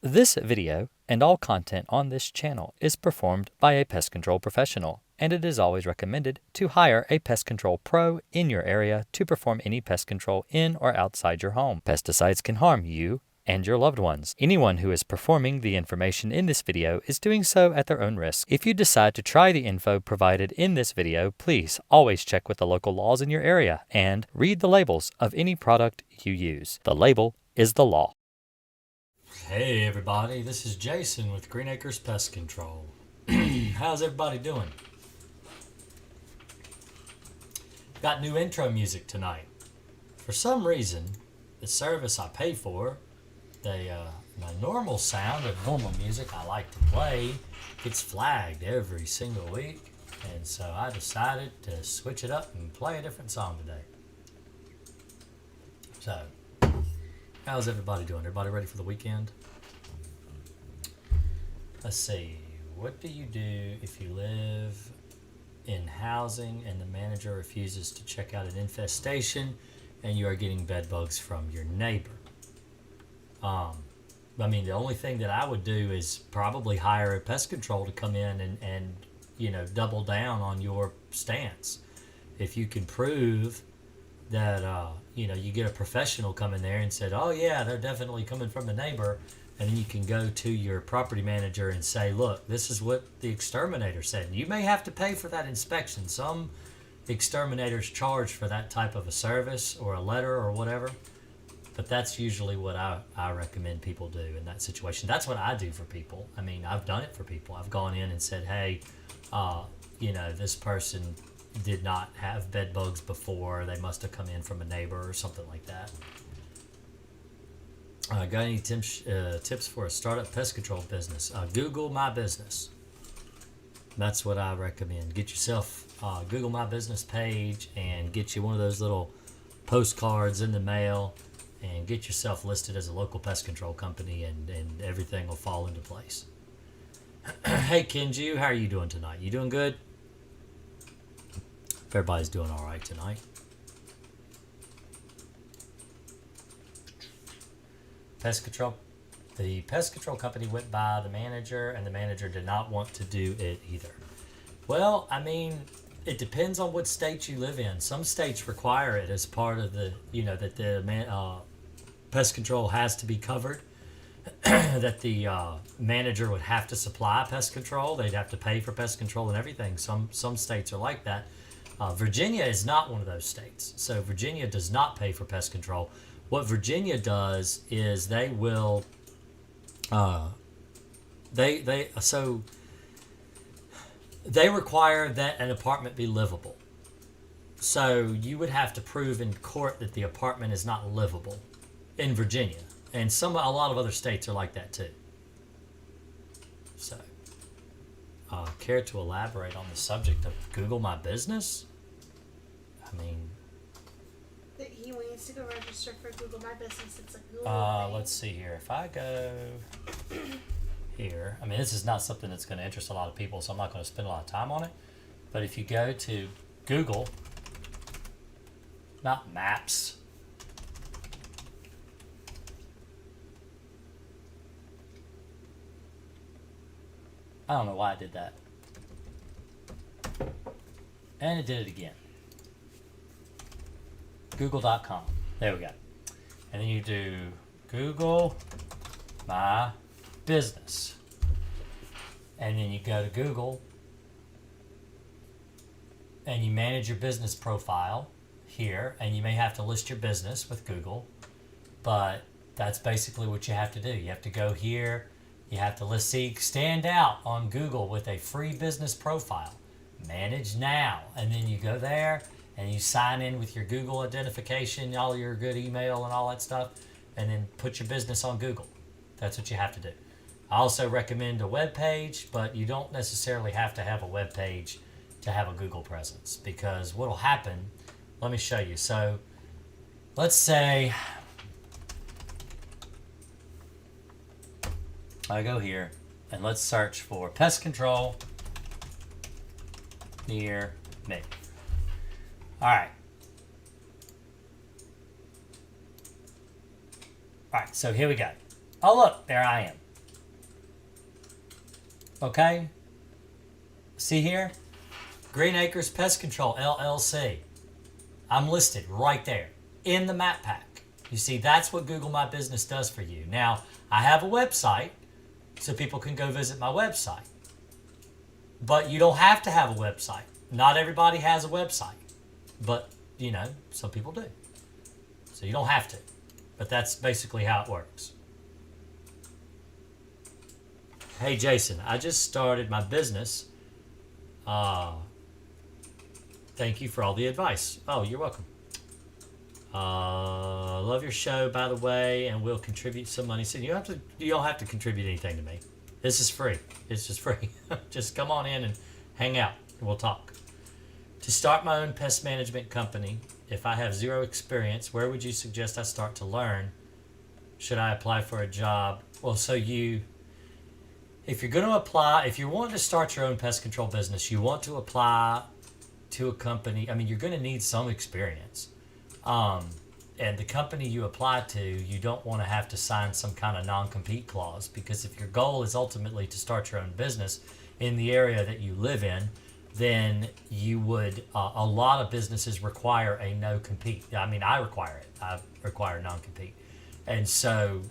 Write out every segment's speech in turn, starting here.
This video and all content on this channel is performed by a pest control professional, and it is always recommended to hire a pest control pro in your area to perform any pest control in or outside your home. Pesticides can harm you and your loved ones. Anyone who is performing the information in this video is doing so at their own risk. If you decide to try the info provided in this video, please always check with the local laws in your area and read the labels of any product you use. The label is the law. Hey everybody, this is Jason with Green Acres Pest Control. How's everybody doing? Got new intro music tonight. For some reason, the service I pay for, my normal sound of normal music I like to play gets flagged every single week, and so I decided to switch it up and play a different song today. So, how's everybody doing? Everybody ready for the weekend? Let's see. What do you do if you live in housing and the manager refuses to check out an infestation and you are getting bed bugs from your neighbor? I mean, the only thing that I would do is probably hire a pest control to come in and double down on your stance. If you can prove that, you get a professional come in there and said, oh yeah, they're definitely coming from the neighbor. And then you can go to your property manager and say, look, this is what the exterminator said. And you may have to pay for that inspection. Some exterminators charge for that type of a service or a letter or whatever. But that's usually what I recommend people do in that situation. That's what I do for people. I mean, I've done it for people. I've gone in and said, hey, this person did not have bed bugs before. They must have come in from a neighbor or something like that. Got any tips for a startup pest control business? Google My Business. That's what I recommend. Get yourself Google My Business page and get you one of those little postcards in the mail and get yourself listed as a local pest control company, and everything will fall into place. Hey Kenju, how are you doing tonight? You doing good? Everybody's doing all right tonight. Pest control. The pest control company went by the manager, and the manager did not want to do it either. Well, I mean, it depends on what state you live in. Some states require it as part of the, that the pest control has to be covered, that the manager would have to supply pest control. They'd have to pay for pest control and everything. Some states are like that. Virginia is not one of those states. So Virginia does not pay for pest control. What Virginia does is they will, they require that an apartment be livable. So you would have to prove in court that the apartment is not livable in Virginia, and a lot of other states are like that too. So, care to elaborate on the subject of Google My Business? I mean, he needs to go register for Google My Business. It's a Google thing. Let's see here. If I go here, I mean, this is not something that's going to interest a lot of people, so I'm not going to spend a lot of time on it. But if you go to Google, not Maps, I don't know why I did that. And it did it again. Google.com. There we go. And then you do Google My Business. And then you go to Google and you manage your business profile here. And you may have to list your business with Google. But that's basically what you have to do. You have to go here. You have to stand out on Google with a free business profile. Manage now. And then you go there and you sign in with your Google identification, all your good email and all that stuff, and then put your business on Google. That's what you have to do. I also recommend a web page, but you don't necessarily have to have a web page to have a Google presence, because what will happen, let me show you. So let's say I go here and let's search for pest control near me. All right. All right, so here we go. Oh, look, there I am. Okay? See here? Green Acres Pest Control LLC. I'm listed right there in the map pack. You see, that's what Google My Business does for you. Now, I have a website, so people can go visit my website. But you don't have to have a website. Not everybody has a website. But, some people do. So you don't have to. But that's basically how it works. Hey, Jason, I just started my business. Thank you for all the advice. Oh, you're welcome. Love your show, by the way, and we'll contribute some money. So you don't have to contribute anything to me. This is free. It's just free. Just come on in and hang out, and we'll talk. To start my own pest management company, if I have zero experience, where would you suggest I start to learn? Should I apply for a job? Well, if you're going to apply, if you're wanting to start your own pest control business, you want to apply to a company. I mean, you're going to need some experience. And the company you apply to, you don't want to have to sign some kind of non-compete clause, because if your goal is ultimately to start your own business in the area that you live in, then you would, a lot of businesses require a no-compete. I mean, I require it. I require non-compete. And so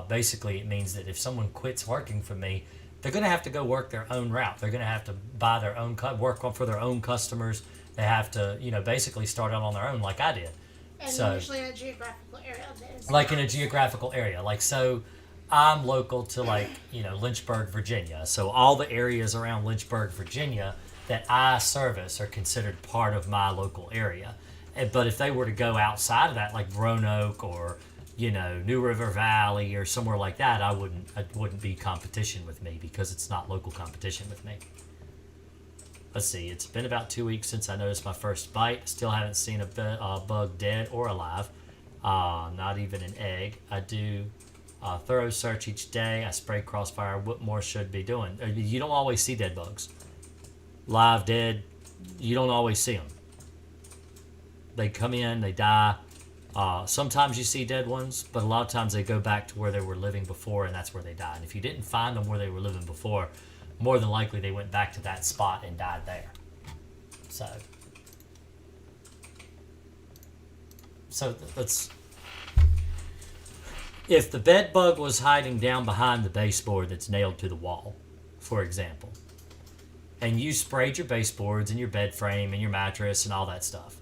basically it means that if someone quits working for me, they're going to have to go work their own route. They're going to have to buy their own, work for their own customers. They have to, basically start out on their own like I did. And so, usually in a geographical area. Like in a geographical area. Like, so I'm local to Lynchburg, Virginia. So all the areas around Lynchburg, Virginia that I service are considered part of my local area. But if they were to go outside of that, like Roanoke or, New River Valley or somewhere like that, it wouldn't be competition with me, because it's not local competition with me. Let's see, it's been about 2 weeks since I noticed my first bite. Still haven't seen a bug dead or alive. Not even an egg. I do a thorough search each day. I spray Crossfire. What more should be doing? You don't always see dead bugs. Live, dead, you don't always see them. They come in, they die. Sometimes you see dead ones, but a lot of times they go back to where they were living before, and that's where they die. And if you didn't find them where they were living before, more than likely they went back to that spot and died there. So let's... If the bed bug was hiding down behind the baseboard that's nailed to the wall, for example, and you sprayed your baseboards and your bed frame and your mattress and all that stuff,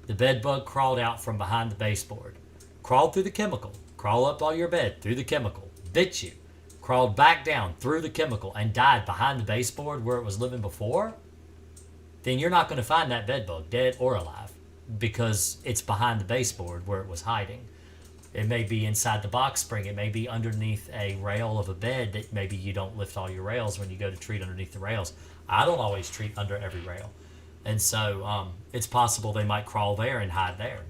the bed bug crawled out from behind the baseboard, crawled through the chemical, crawled up on your bed through the chemical, bit you, crawled back down through the chemical, and died behind the baseboard where it was living before, then you're not going to find that bed bug, dead or alive, because it's behind the baseboard where it was hiding. It may be inside the box spring. It may be underneath a rail of a bed that maybe you don't lift all your rails when you go to treat underneath the rails. I don't always treat under every rail. And so it's possible they might crawl there and hide there.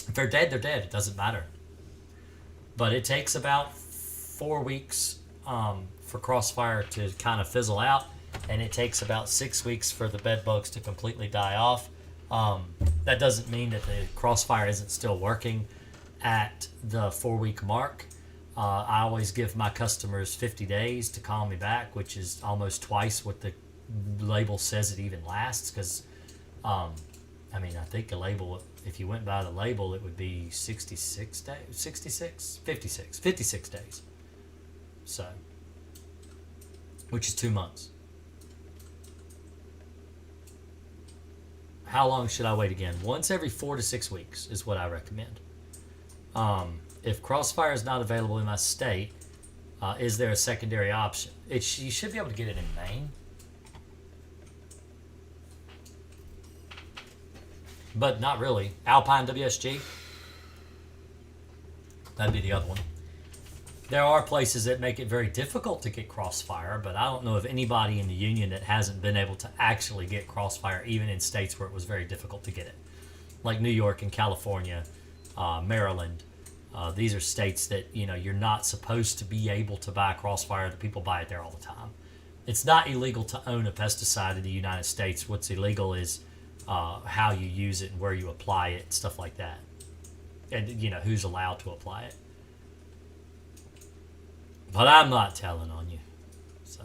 If they're dead, they're dead. It doesn't matter. But it takes about 4 weeks for Crossfire to kind of fizzle out, and it takes about 6 weeks for the bed bugs to completely die off. That doesn't mean that the Crossfire isn't still working at the 4-week mark. I always give my customers 50 days to call me back, which is almost twice what the label says it even lasts, because I think the label, if you went by the label, it would be 56 days, 56 days. So, which is 2 months. How long should I wait again? Once every 4 to 6 weeks is what I recommend. If Crossfire is not available in my state, is there a secondary option? You should be able to get it in Maine. But not really. Alpine WSG, that'd be the other one. There are places that make it very difficult to get Crossfire, but I don't know of anybody in the union that hasn't been able to actually get Crossfire, even in states where it was very difficult to get it. Like New York and California, Maryland. These are states that, you're not supposed to be able to buy Crossfire. The people buy it there all the time. It's not illegal to own a pesticide in the United States. What's illegal is how you use it and where you apply it, stuff like that. And, who's allowed to apply it. But I'm not telling on you. So,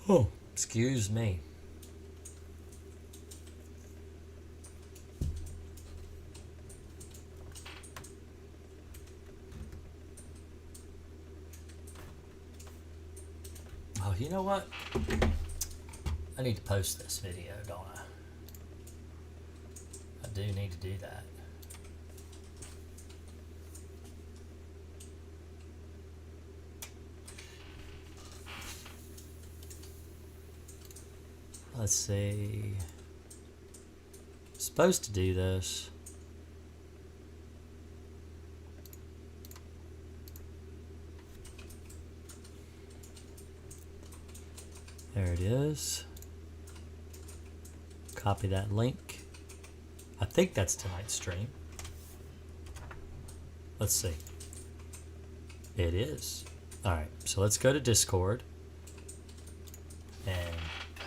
Oh, excuse me. Oh, you know what? I need to post this video, don't I? I do need to do that. Let's see. Supposed to do this. There it is. Copy that link. I think that's tonight's stream. Let's see. It is. Alright, so let's go to Discord and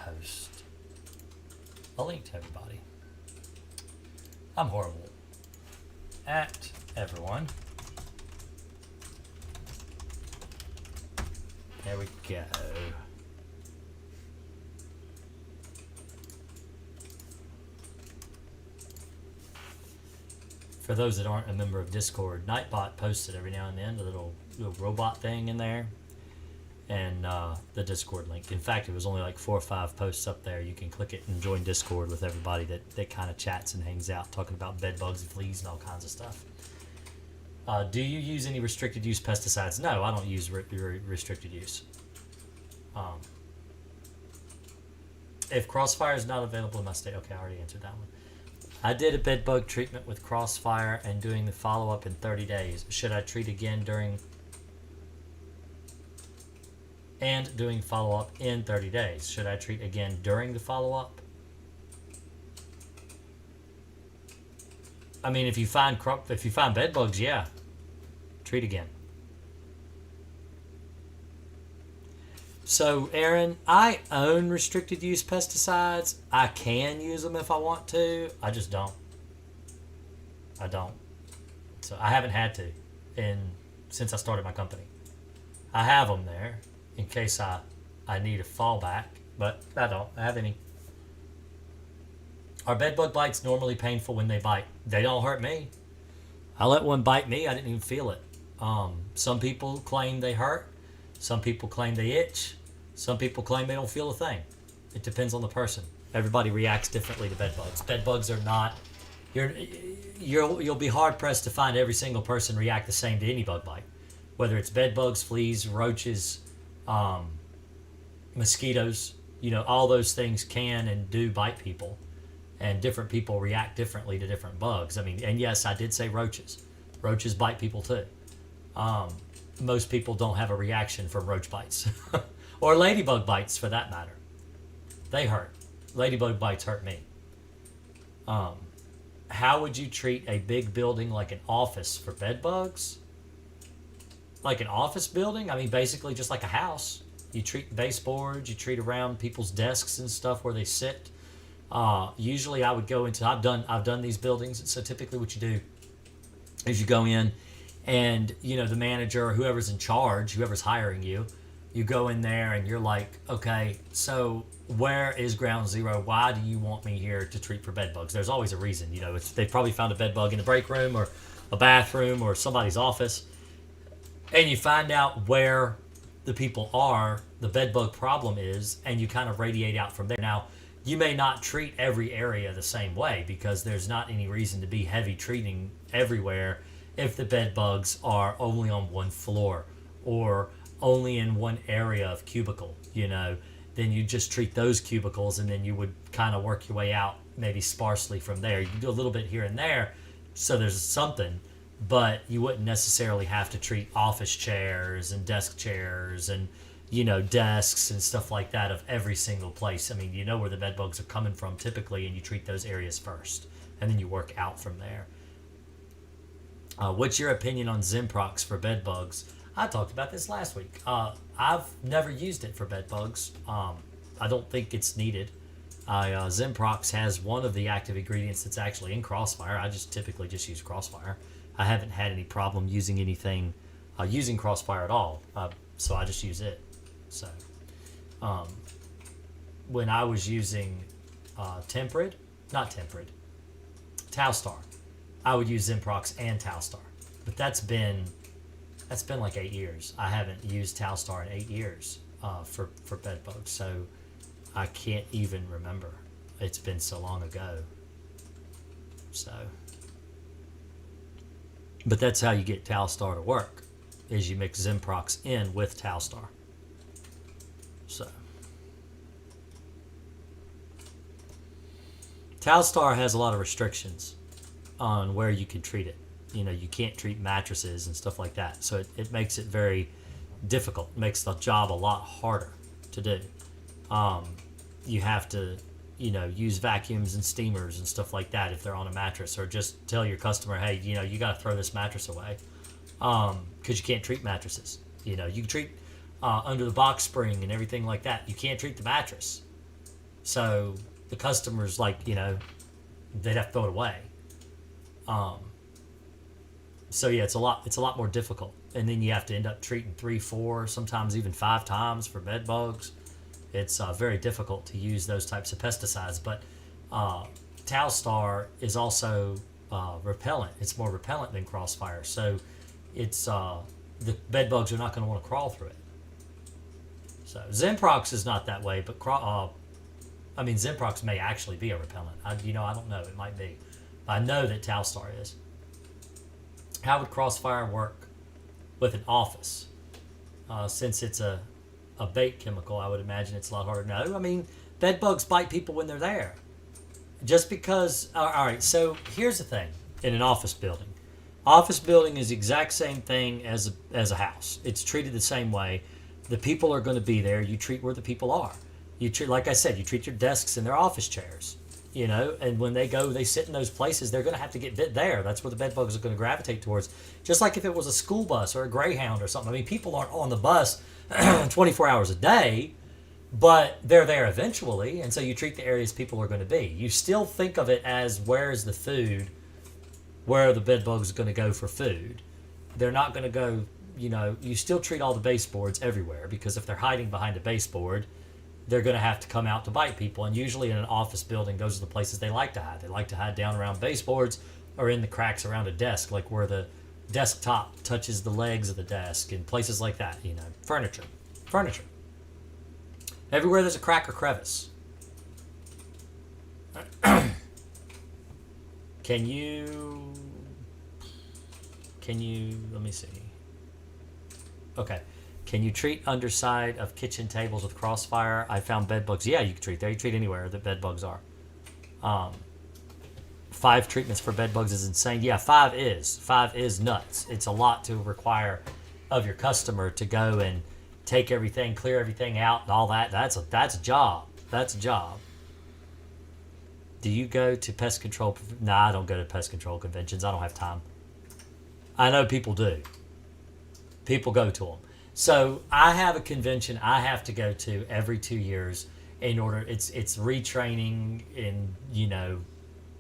post a link to everybody. I'm horrible at everyone. There we go. For those that aren't a member of Discord, Nightbot posts it every now and then, the little robot thing in there, and the Discord link. In fact, it was only like 4 or 5 posts up there. You can click it and join Discord with everybody that kind of chats and hangs out, talking about bed bugs and fleas and all kinds of stuff. Do you use any restricted use pesticides? No, I don't use restricted use. If Crossfire is not available in my state, okay, I already answered that one. I did a bed bug treatment with Crossfire and doing the follow-up in 30 days. Should I treat again doing follow-up in 30 days? Should I treat again during the follow-up? I mean, if you find bed bugs, yeah, treat again. So, Aaron, I own restricted use pesticides. I can use them if I want to. I just don't. I don't. So I haven't had to since I started my company. I have them there in case I need a fallback, but I don't have any. Are bed bug bites normally painful when they bite? They don't hurt me. I let one bite me. I didn't even feel it. Some people claim they hurt. Some people claim they itch. Some people claim they don't feel a thing. It depends on the person. Everybody reacts differently to bed bugs. Bed bugs are not. You'll be hard pressed to find every single person react the same to any bug bite, whether it's bed bugs, fleas, roaches, mosquitoes. You know, all those things can and do bite people, and different people react differently to different bugs. I mean, and yes, I did say roaches. Roaches bite people too. Most people don't have a reaction from roach bites or ladybug bites for that matter. They hurt. Ladybug bites hurt me. How would you treat a big building like an office for bed bugs? Like an office building? I mean, basically just like a house. You treat baseboards, you treat around people's desks and stuff where they sit. Usually I would go into, I've done these buildings. So typically what you do is you go in, and, you know, the manager or whoever's in charge, whoever's hiring you, you go in there and you're like, okay, so where is ground zero? Why do you want me here to treat for bed bugs? There's always a reason. You know, they've probably found a bed bug in the break room or a bathroom or somebody's office. And you find out where the people are, the bed bug problem is, and you kind of radiate out from there. Now, you may not treat every area the same way because there's not any reason to be heavy treating everywhere if the bed bugs are only on one floor or only in one area of cubicle, you know, then you just treat those cubicles and then you would kind of work your way out maybe sparsely from there. You can do a little bit here and there so there's something, but you wouldn't necessarily have to treat office chairs and desk chairs and, you know, desks and stuff like that of every single place. I mean, you know where the bed bugs are coming from typically, and you treat those areas first and then you work out from there. What's your opinion on Zimprox for bed bugs? I talked about this last week. I've never used it for bed bugs. I don't think it's needed. Zimprox has one of the active ingredients that's actually in Crossfire. I just typically just use Crossfire. I haven't had any problem using anything, using Crossfire at all. So I just use it. So when I was using not Tempered, Towstar, I would use Zimprox and Towstar. But that's been like 8 years. I haven't used Towstar in 8 years for bed bugs, so I can't even remember. It's been so long ago. So, but that's how you get Towstar to work, is you mix Zimprox in with Towstar. So, Towstar has a lot of restrictions on where you can treat it. You know, you can't treat mattresses and stuff like that. So it makes it very difficult. It makes the job a lot harder to do. You have to, you know, use vacuums and steamers and stuff like that if they're on a mattress, or just tell your customer, hey, you know, you got to throw this mattress away, because you can't treat mattresses. You know, you can treat under the box spring and everything like that. You can't treat the mattress. So the customer's like, you know, they'd have to throw it away. So yeah, it's a lot more difficult, and then you have to end up treating 3, 4, sometimes even 5 times for bed bugs. It's very difficult to use those types of pesticides, but Towstar is also repellent. It's more repellent than Crossfire, so it's the bed bugs are not going to want to crawl through it. So Zimprox is not that way, but Zimprox may actually be a repellent. I don't know. It might be. I know that Towstar is. How would Crossfire work with an office? Since it's a bait chemical, I would imagine it's a lot harder. No, I mean, bed bugs bite people when they're there. Just because, all right, so here's the thing. In an office building is the exact same thing as a house. It's treated the same way. The people are going to be there. You treat where the people are. You treat, like I said, you treat your desks and their office chairs. You know, and when they sit in those places, they're going to have to get bit there. That's where the bed bugs are going to gravitate towards. Just like if it was a school bus or a Greyhound or something. I mean, people aren't on the bus 24 hours a day, but they're there eventually. And so you treat the areas people are going to be. You still think of it as, where's the food, where are the bed bugs going to go for food. They're not going to go, you know, you still treat all the baseboards everywhere, because if they're hiding behind a baseboard, they're going to have to come out to bite people. And usually in an office building, those are the places they like to hide. They like to hide down around baseboards or in the cracks around a desk, like where the desktop touches the legs of the desk, and places like that, you know. Furniture. Everywhere there's a crack or crevice. Can you, let me see. Okay. Can you treat underside of kitchen tables with Crossfire? I found bed bugs. Yeah, you can treat there. You treat anywhere that bed bugs are. 5 treatments for bed bugs is insane. Yeah, 5 is nuts. It's a lot to require of your customer to go and take everything, clear everything out, and all that. That's a job. That's a job. Do you go to pest control? Nah, I don't go to pest control conventions. I don't have time. I know people do. People go to them. So I have a convention I have to go to every 2 years in order. It's retraining, and you know,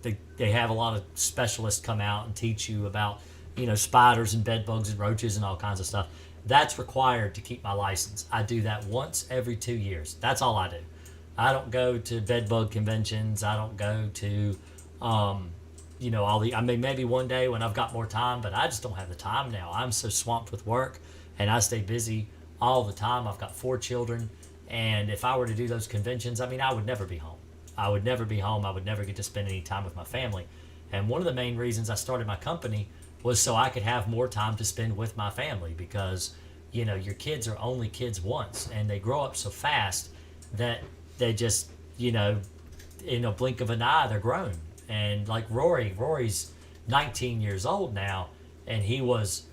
they have a lot of specialists come out and teach you about, you know, spiders and bed bugs and roaches and all kinds of stuff. That's required to keep my license. I do that once every 2 years. That's all I do. I don't go to bed bug conventions. I don't go to, you know, I mean, maybe one day when I've got more time, but I just don't have the time now. I'm so swamped with work. And I stay busy all the time. I've got 4 children. And if I were to do those conventions, I mean, I would never be home. I would never get to spend any time with my family. And one of the main reasons I started my company was so I could have more time to spend with my family, because, you know, your kids are only kids once, and they grow up so fast that they just, you know, in a blink of an eye, they're grown. And like Rory's 19 years old now, and he was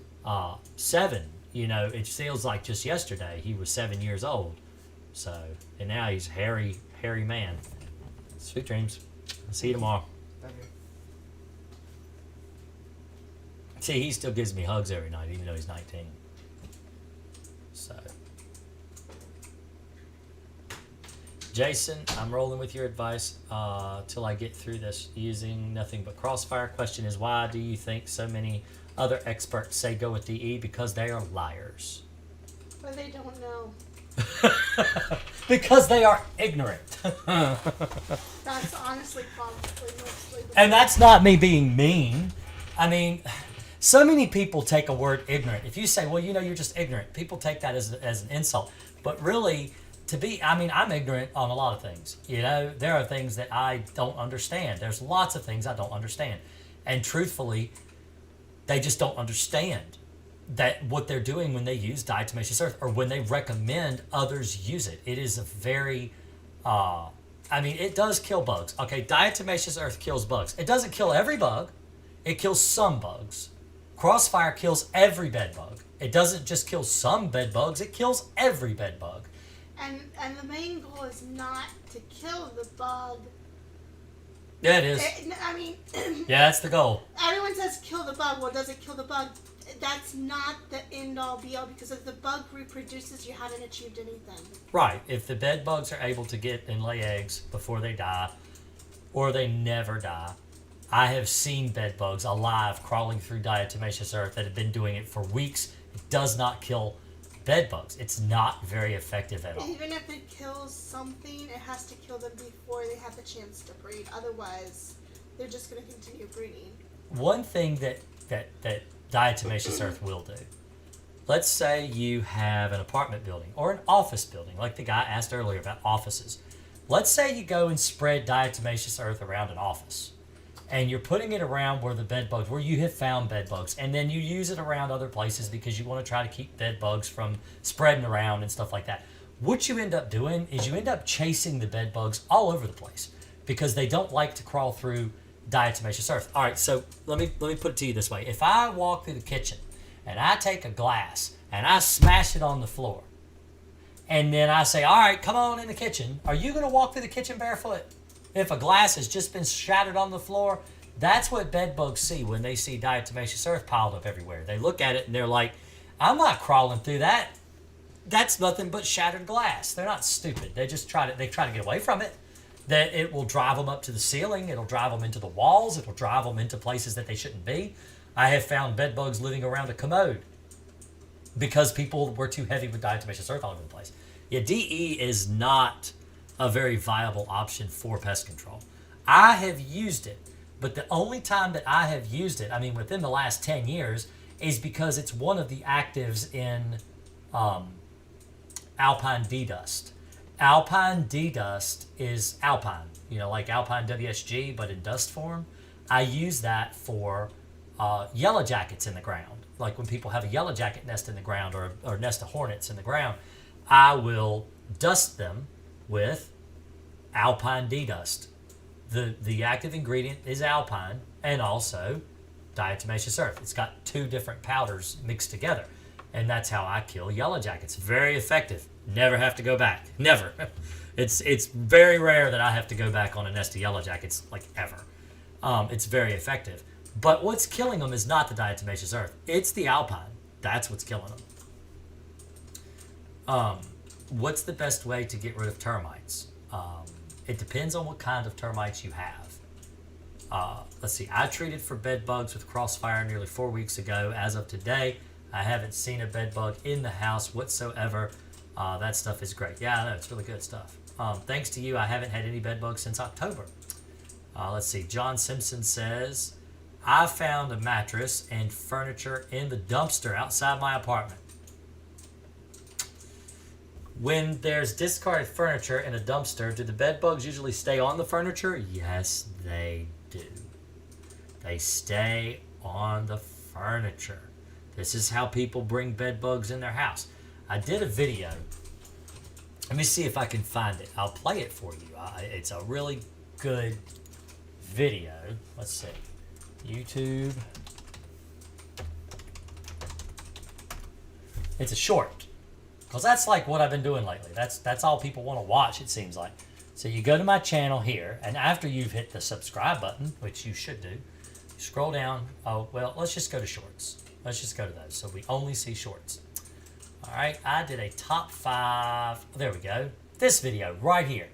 7. You know, it feels like just yesterday he was 7 years old. So, and now he's hairy man. Sweet dreams. I'll see you tomorrow. See, he still gives me hugs every night, even though he's 19. So, Jason, I'm rolling with your advice till I get through this using nothing but Crossfire. Question is, why do you think so many other experts say go with DE? Because they are liars. But they don't know. Because they are ignorant. That's honestly probably mostly the And that's not me being mean. I mean, so many people take a word ignorant. If you say, well, you're just ignorant, people take that as an insult. But really, I'm ignorant on a lot of things. There are things that I don't understand. There's lots of things I don't understand. And truthfully, they just don't understand that what they're doing when they use diatomaceous earth or when they recommend others use it. It is a very, it does kill bugs. Okay, diatomaceous earth kills bugs. It doesn't kill every bug. It kills some bugs. Crossfire kills every bed bug. It doesn't just kill some bed bugs. It kills every bed bug. And the main goal is not to kill the bug. Yeah, it is. Yeah, that's the goal. Everyone says kill the bug. Well, does it kill the bug? That's not the end all be all, because if the bug reproduces, you haven't achieved anything. Right. If the bed bugs are able to get and lay eggs before they die, or they never die, I have seen bed bugs alive crawling through diatomaceous earth that have been doing it for weeks. It does not kill bed bugs. It's not very effective at all. Even if it kills something, it has to kill them before they have the chance to breed. Otherwise, they're just going to continue breeding. One thing that diatomaceous earth will do. Let's say you have an apartment building or an office building, like the guy asked earlier about offices. Let's say you go and spread diatomaceous earth around an office, and you're putting it around where you have found bed bugs, and then you use it around other places because you want to try to keep bed bugs from spreading around and stuff like that. What you end up doing is you end up chasing the bed bugs all over the place because they don't like to crawl through diatomaceous earth. All right, so let me put it to you this way. If I walk through the kitchen and I take a glass and I smash it on the floor, and then I say, all right, come on in the kitchen, are you going to walk through the kitchen barefoot? If a glass has just been shattered on the floor, that's what bed bugs see when they see diatomaceous earth piled up everywhere. They look at it and they're like, I'm not crawling through that. That's nothing but shattered glass. They're not stupid. They try to get away from it. That it will drive them up to the ceiling. It'll drive them into the walls. It'll drive them into places that they shouldn't be. I have found bed bugs living around a commode because people were too heavy with diatomaceous earth all over the place. Yeah, DE is not a very viable option for pest control. I have used it, but the only time that I have used it, within the last 10 years, is because it's one of the actives in Alpine D-Dust. Alpine D-Dust is Alpine, like Alpine WSG, but in dust form. I use that for yellow jackets in the ground. Like when people have a yellow jacket nest in the ground or a nest of hornets in the ground, I will dust them with Alpine D-Dust. The active ingredient is Alpine and also diatomaceous earth. It's got two different powders mixed together. And that's how I kill yellow jackets. Very effective. Never have to go back. Never. It's very rare that I have to go back on a nest of yellow jackets, like ever. It's very effective. But what's killing them is not the diatomaceous earth. It's the Alpine. That's what's killing them. What's the best way to get rid of termites? It depends on what kind of termites you have. Let's see. I treated for bed bugs with Crossfire nearly 4 weeks ago. As of today, I haven't seen a bed bug in the house whatsoever. That stuff is great. Yeah, I know. It's really good stuff. Thanks to you, I haven't had any bed bugs since October. Let's see. John Simpson says, I found a mattress and furniture in the dumpster outside my apartment. When there's discarded furniture in a dumpster, do the bed bugs usually stay on the furniture? Yes, they do. They stay on the furniture. This is how people bring bed bugs in their house. I did a video. Let me see if I can find it. I'll play it for you. It's a really good video. Let's see. YouTube. It's a short. Because that's like what I've been doing lately. That's all people want to watch, it seems like. So you go to my channel here, and after you've hit the subscribe button, which you should do, scroll down. Oh, well, let's just go to shorts. Let's just go to those. So we only see shorts. All right, I did a top 5. There we go. This video right here.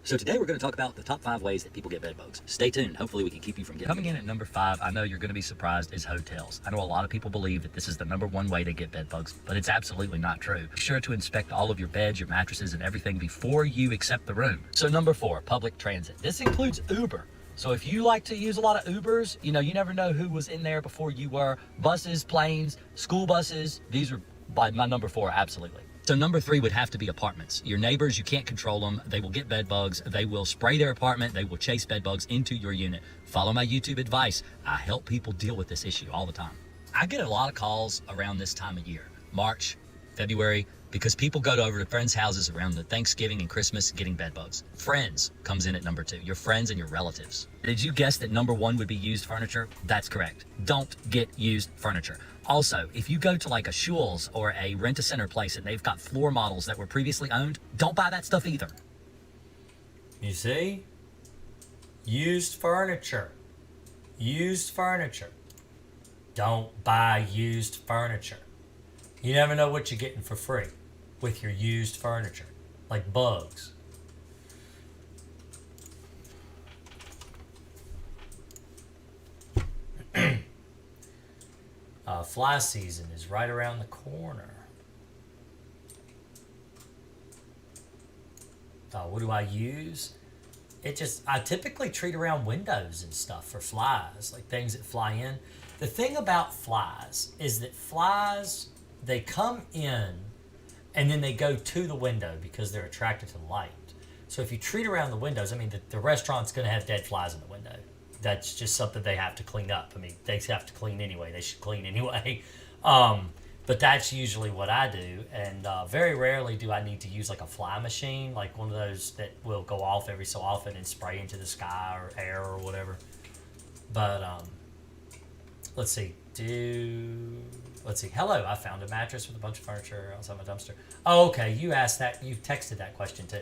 So today we're going to talk about the top 5 ways that people get bed bugs. Stay tuned. Hopefully we can keep you from getting. Coming in at number 5, I know you're going to be surprised, is hotels. I know a lot of people believe that this is the number 1 way to get bed bugs, but it's absolutely not true. Be sure to inspect all of your beds, your mattresses, and everything before you accept the room. So number 4, public transit. This includes Uber. So if you like to use a lot of Ubers, you never know who was in there before you were. Buses, planes, school buses, these are by my number 4, absolutely. So number 3 would have to be apartments. Your neighbors, you can't control them. They will get bed bugs. They will spray their apartment. They will chase bed bugs into your unit. Follow my YouTube advice. I help people deal with this issue all the time. I get a lot of calls around this time of year, March, February, because people go over to friends' houses around the Thanksgiving and Christmas getting bed bugs. Friends comes in at number 2, your friends and your relatives. Did you guess that number 1 would be used furniture? That's correct. Don't get used furniture. Also, if you go to like a Schul's or a rent-a-center place and they've got floor models that were previously owned, don't buy that stuff either. You see? Used furniture. Used furniture. Don't buy used furniture. You never know what you're getting for free with your used furniture, like bugs. Fly season is right around the corner. What do I use? I typically treat around windows and stuff for flies, like things that fly in. The thing about flies is that flies, they come in and then they go to the window because they're attracted to the light. So if you treat around the windows, I mean, the restaurant's going to have dead flies in the window. That's just something they have to clean up. I mean, they have to clean anyway. They should clean anyway. But that's usually what I do. And very rarely do I need to use like a fly machine, like one of those that will go off every so often and spray into the sky or air or whatever. But let's see. Hello, I found a mattress with a bunch of furniture outside my dumpster. Oh, okay. You asked that. You texted that question too.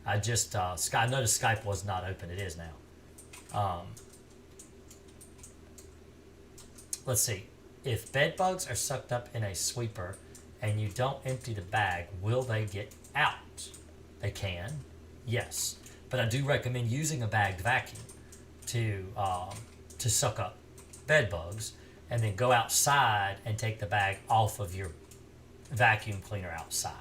I just I noticed Skype was not open. It is now. Let's see. If bed bugs are sucked up in a sweeper and you don't empty the bag, will they get out? They can, yes. But I do recommend using a bagged vacuum to suck up bed bugs, and then go outside and take the bag off of your vacuum cleaner outside.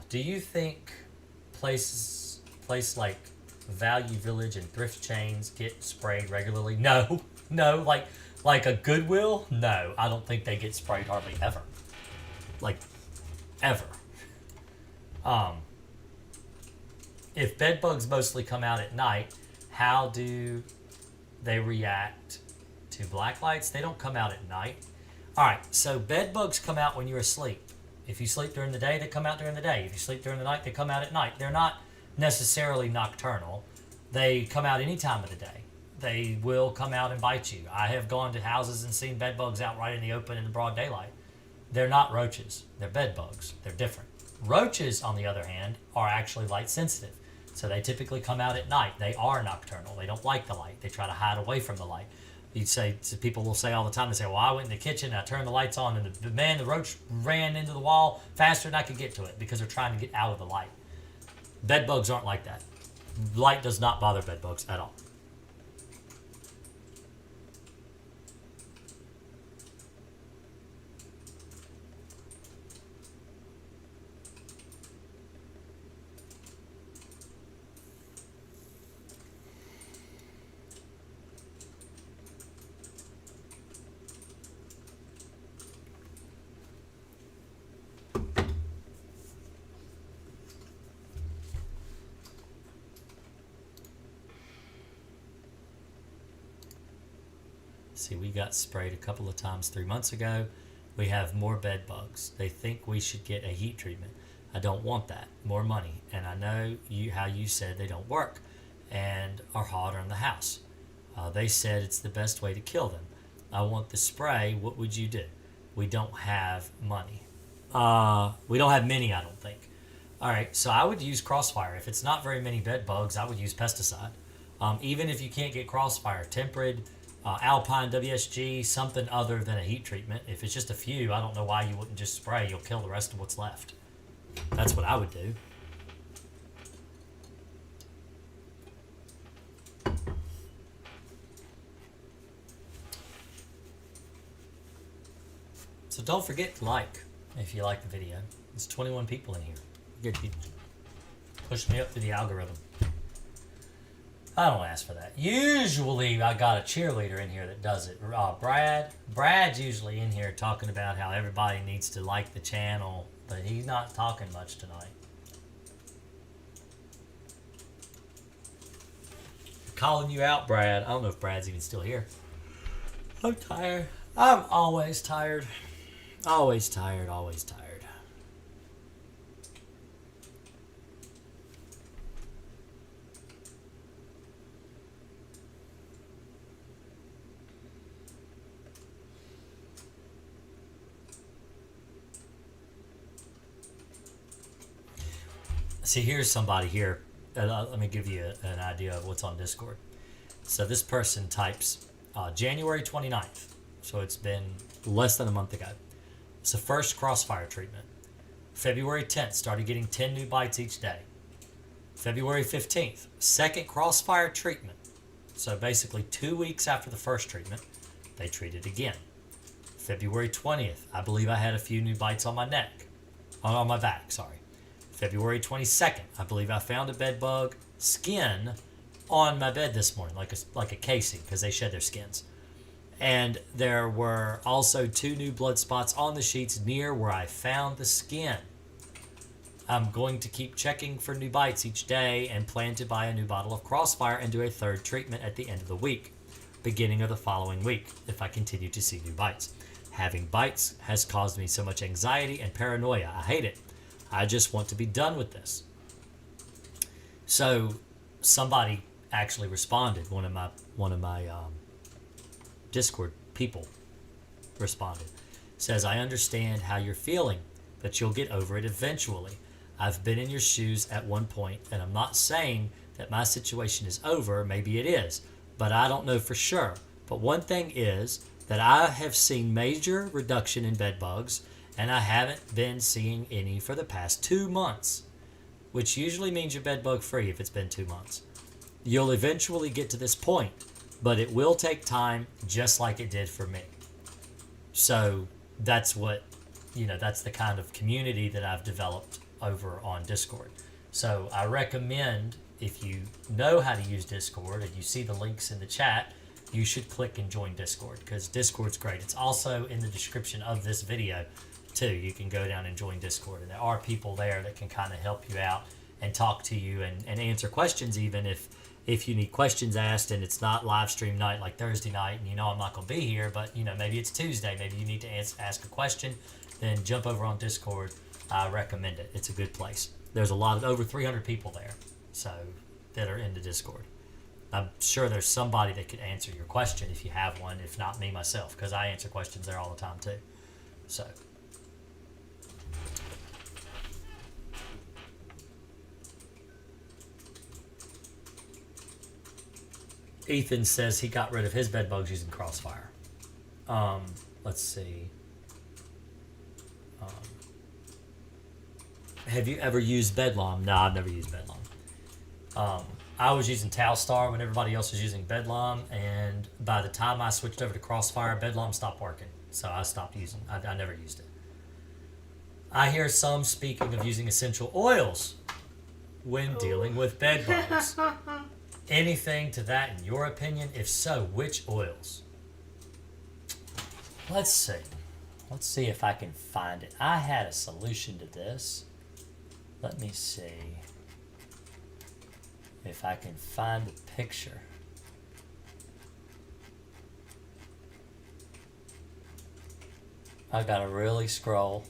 Do you think places like Value Village and thrift chains get sprayed regularly? No, like a Goodwill. No, I don't think they get sprayed hardly ever. Like ever. If bed bugs mostly come out at night, how do they react to black lights? They don't come out at night. All right, so bed bugs come out when you're asleep. If you sleep during the day, they come out during the day. If you sleep during the night, they come out at night. They're not necessarily nocturnal. They come out any time of the day. They will come out and bite you. I have gone to houses and seen bed bugs out right in the open in the broad daylight. They're not roaches. They're bed bugs. They're different. Roaches, on the other hand, are actually light sensitive. So they typically come out at night. They are nocturnal. They don't like the light. They try to hide away from the light. People will say all the time, they say, well, I went in the kitchen and I turned the lights on and the roach ran into the wall faster than I could get to it because they're trying to get out of the light. Bed bugs aren't like that. Light does not bother bed bugs at all. See, we got sprayed a couple of times 3 months ago. We have more bed bugs. They think we should get a heat treatment. I don't want that. More money. And I know how you said they don't work and are hotter in the house. They said it's the best way to kill them. I want the spray. What would you do? We don't have money. We don't have many, I don't think. All right, so I would use Crossfire. If it's not very many bed bugs, I would use pesticide. Even if you can't get Crossfire, tempered, Alpine, WSG, something other than a heat treatment. If it's just a few, I don't know why you wouldn't just spray. You'll kill the rest of what's left. That's what I would do. So don't forget to like if you like the video. There's 21 people in here. Good, you push me up through the algorithm. I don't ask for that. Usually I got a cheerleader in here that does it. Brad's usually in here talking about how everybody needs to like the channel, but he's not talking much tonight. Calling you out, Brad. I don't know if Brad's even still here. I'm tired. I'm always tired. Always tired, always tired. See, here's somebody here. Let me give you an idea of what's on Discord. So this person types January 29th. So it's been less than a month ago. It's the first Crossfire treatment. February 10th, started getting 10 new bites each day. February 15th, second Crossfire treatment. So basically 2 weeks after the first treatment, they treated again. February 20th, I believe I had a few new bites on my neck. On my back, sorry. February 22nd, I believe I found a bed bug skin on my bed this morning, like a casing, because they shed their skins. And there were also 2 new blood spots on the sheets near where I found the skin. I'm going to keep checking for new bites each day and plan to buy a new bottle of Crossfire and do a 3rd treatment at the end of the week, beginning of the following week, if I continue to see new bites. Having bites has caused me so much anxiety and paranoia. I hate it. I just want to be done with this. So somebody actually responded. One of my Discord people responded. Says, I understand how you're feeling, but you'll get over it eventually. I've been in your shoes at one point, and I'm not saying that my situation is over. Maybe it is, but I don't know for sure. But one thing is that I have seen major reduction in bed bugs, and I haven't been seeing any for the past 2 months, which usually means you're bed bug free if it's been 2 months. You'll eventually get to this point, but it will take time, just like it did for me. So that's what, that's the kind of community that I've developed over on Discord. So I recommend, if you know how to use Discord and you see the links in the chat, you should click and join Discord, because Discord's great. It's also in the description of this video too. You can go down and join Discord, and there are people there that can kind of help you out and talk to you and answer questions, even if you need questions asked and it's not live stream night like Thursday night, and I'm not going to be here, but maybe it's Tuesday, maybe you need to ask a question, then jump over on Discord. I recommend it. It's a good place. There's a lot of over 300 people there, so that are in the Discord. I'm sure there's somebody that could answer your question if you have one, if not me myself, because I answer questions there all the time too. So Ethan says he got rid of his bed bugs using Crossfire. Let's see. Have you ever used Bedlam? No, I've never used Bedlam. I was using Talstar when everybody else was using Bedlam, and by the time I switched over to Crossfire, Bedlam stopped working. So I stopped using it. I never used it. I hear some speaking of using essential oils when dealing with bed bugs. Anything to that in your opinion? If so, which oils? Let's see. Let's see if I can find it. I had a solution to this. Let me see if I can find the picture. I gotta really scroll.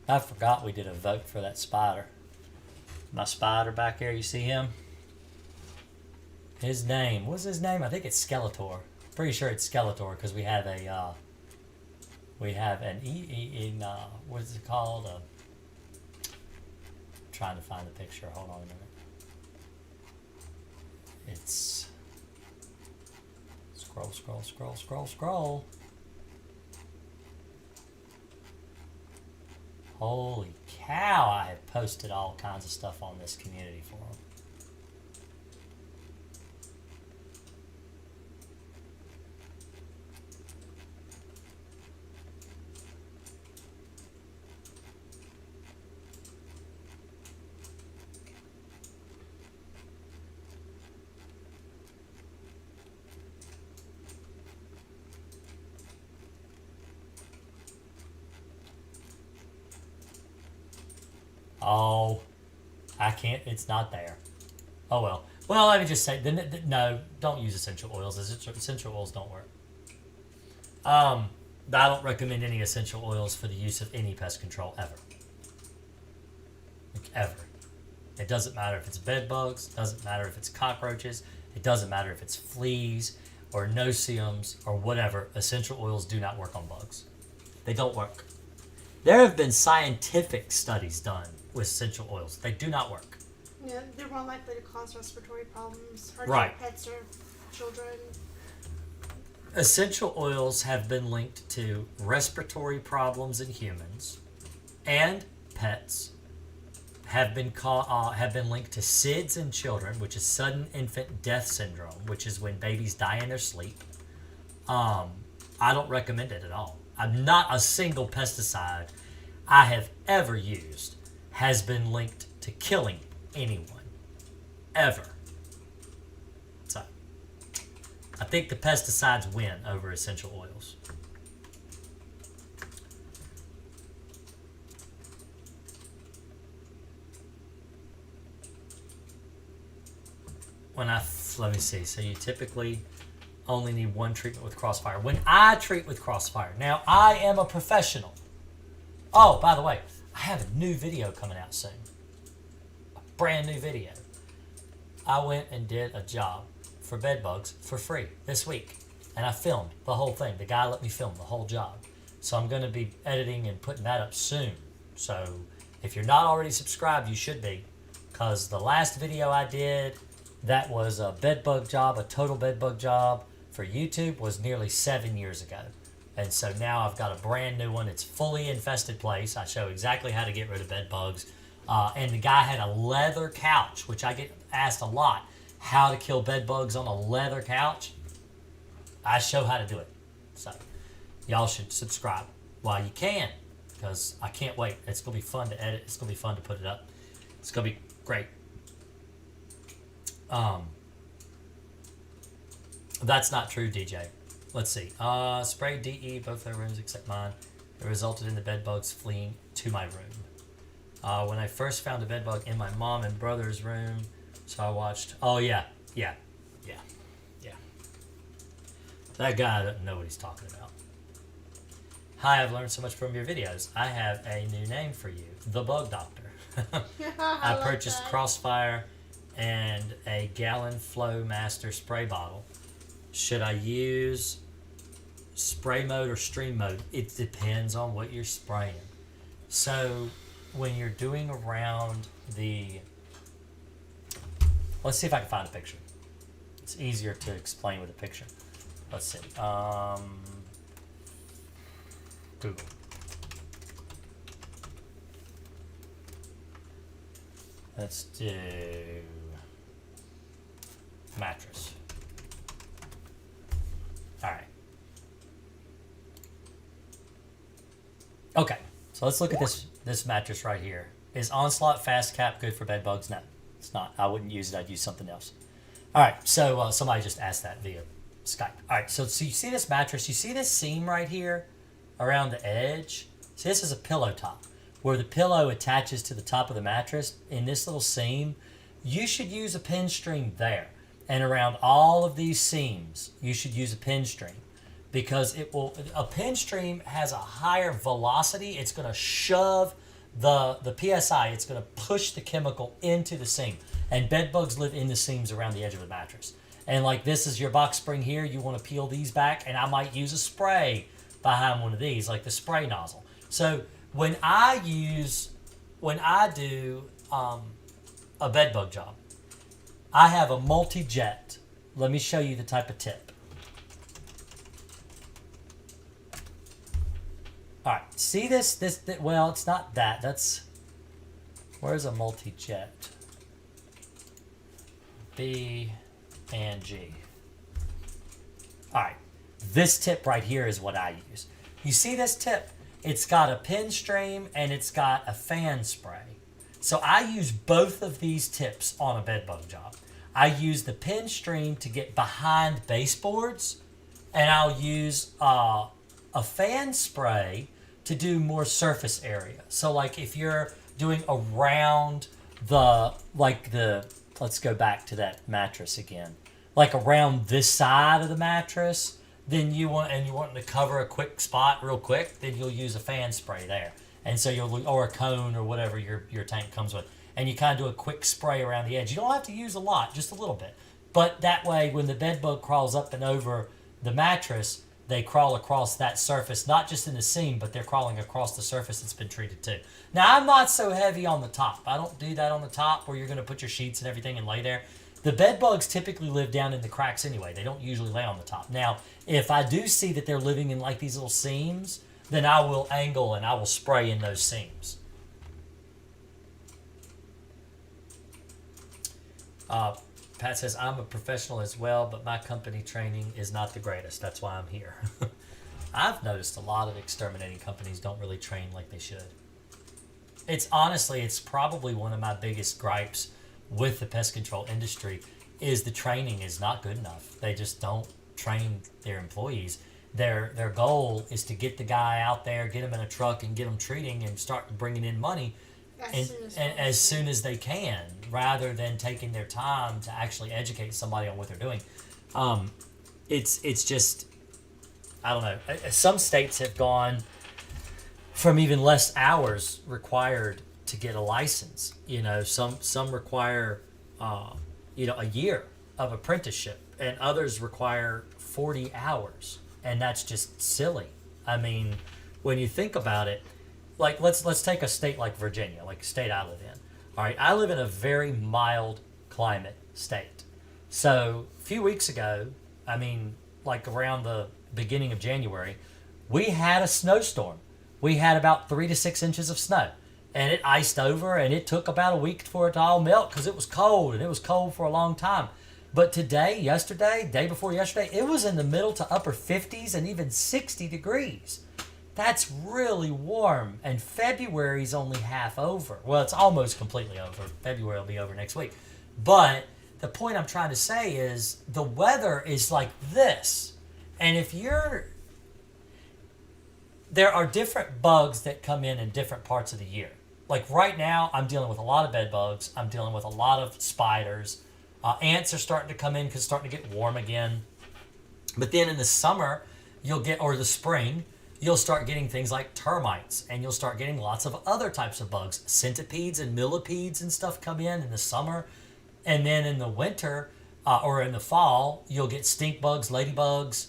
I forgot we did a vote for that spider. My spider back there, you see him? His name, what's his name? I think it's Skeletor. Pretty sure it's Skeletor, because we have a, what is it called? trying to find the picture. Hold on a minute. It's scroll. Holy cow, I have posted all kinds of stuff on this community forum. Oh, I can't. It's not there. Oh well. Well, let me just say, no, don't use essential oils. Essential oils don't work. I don't recommend any essential oils for the use of any pest control ever. Like, ever. It doesn't matter if it's bed bugs. Doesn't matter if it's cockroaches. It doesn't matter if it's fleas or no-see-ums or whatever. Essential oils do not work on bugs. They don't work. There have been scientific studies done with essential oils. They do not work. Yeah, they're more likely to cause respiratory problems, hurt Right. pets or children. Essential oils have been linked to respiratory problems in humans and pets. Have been linked to SIDS in children, which is sudden infant death syndrome, which is when babies die in their sleep. I don't recommend it at all. Not a single pesticide I have ever used has been linked to killing anyone, ever. So, I think the pesticides win over essential oils. Let me see. So you typically only need one treatment with Crossfire. When I treat with Crossfire, now I am a professional. Oh, by the way, I have a new video coming out soon. A brand new video. I went and did a job for bed bugs for free this week. And I filmed the whole thing. The guy let me film the whole job. So I'm going to be editing and putting that up soon. So if you're not already subscribed, you should be. Because the last video I did, that was a bed bug job, a total bed bug job for YouTube, was nearly 7 years ago. And so now I've got a brand new one. It's fully infested place. I show exactly how to get rid of bed bugs. And the guy had a leather couch, which I get asked a lot. How to kill bed bugs on a leather couch. I show how to do it. So y'all should subscribe while you can, because I can't wait. It's going to be fun to edit. It's going to be fun to put it up. It's going to be great. That's not true, DJ. Let's see. Sprayed DE both their rooms except mine. It resulted in the bed bugs fleeing to my room. When I first found a bed bug in my mom and brother's room, so I watched. Oh yeah. That guy doesn't know what he's talking about. Hi, I've learned so much from your videos. I have a new name for you, the Bug Doctor. I purchased Crossfire and a gallon Flow Master spray bottle. Should I use spray mode or stream mode? It depends on what you're spraying. So when you're doing around the... Let's see if I can find a picture. It's easier to explain with a picture. Let's see. Google. Let's do mattress. All right. Okay, so let's look at this mattress right here. Is Onslaught Fast Cap good for bed bugs? No, it's not. I wouldn't use it. I'd use something else. All right, so somebody just asked that via Skype. All right, so you see this mattress? You see this seam right here around the edge? See, this is a pillow top where the pillow attaches to the top of the mattress. In this little seam, you should use a pin string there. And around all of these seams, you should use a pin string, because a pin stream has a higher velocity. It's going to shove the PSI. It's going to push the chemical into the seam. And bed bugs live in the seams around the edge of the mattress. And like this is your box spring here. You want to peel these back, and I might use a spray behind one of these, like the spray nozzle. So when I do a bed bug job. I have a multi-jet. Let me show you the type of tip. All right, see this? Well, it's not that. That's, where's a multi-jet? B and G. All right, this tip right here is what I use. You see this tip? It's got a pin stream and it's got a fan spray. So I use both of these tips on a bed bug job. I use the pin stream to get behind baseboards, and I'll use a fan spray to do more surface area. So like if you're doing around let's go back to that mattress again. Like around this side of the mattress, then you want to cover a quick spot real quick, then you'll use a fan spray there. And so or a cone or whatever your tank comes with. And you kind of do a quick spray around the edge. You don't have to use a lot, just a little bit. But that way, when the bed bug crawls up and over the mattress, they crawl across that surface, not just in the seam, but they're crawling across the surface that's been treated too. Now, I'm not so heavy on the top. I don't do that on the top where you're going to put your sheets and everything and lay there. The bed bugs typically live down in the cracks anyway. They don't usually lay on the top. Now, if I do see that they're living in like these little seams, then I will angle and I will spray in those seams. Pat says, I'm a professional as well, but my company training is not the greatest. That's why I'm here. I've noticed a lot of exterminating companies don't really train like they should. It's probably one of my biggest gripes with the pest control industry is the training is not good enough. They just don't train their employees. Their goal is to get the guy out there, get him in a truck and get him treating and start bringing in money as soon as they can, rather than taking their time to actually educate somebody on what they're doing. It's just, I don't know. Some states have gone from even less hours required to get a license. Some require, a year of apprenticeship, and others require 40 hours. And that's just silly. I mean, when you think about it, like let's take a state like Virginia, like a state I live in. All right, I live in a very mild climate state. So a few weeks ago, I mean, like around the beginning of January, we had a snowstorm. We had about 3 to 6 inches of snow, and it iced over, and it took about a week for it to all melt because it was cold, and it was cold for a long time. But day before yesterday, it was in the middle to upper 50s and even 60 degrees. That's really warm. And February's only half over. Well, it's almost completely over. February will be over next week. But the point I'm trying to say is the weather is like this. And there are different bugs that come in different parts of the year. Like right now, I'm dealing with a lot of bed bugs. I'm dealing with a lot of spiders. Ants are starting to come in because it's starting to get warm again. But then in the summer, or the spring, you'll start getting things like termites, and you'll start getting lots of other types of bugs. Centipedes and millipedes and stuff come in the summer. And then in the winter, or in the fall, you'll get stink bugs, ladybugs,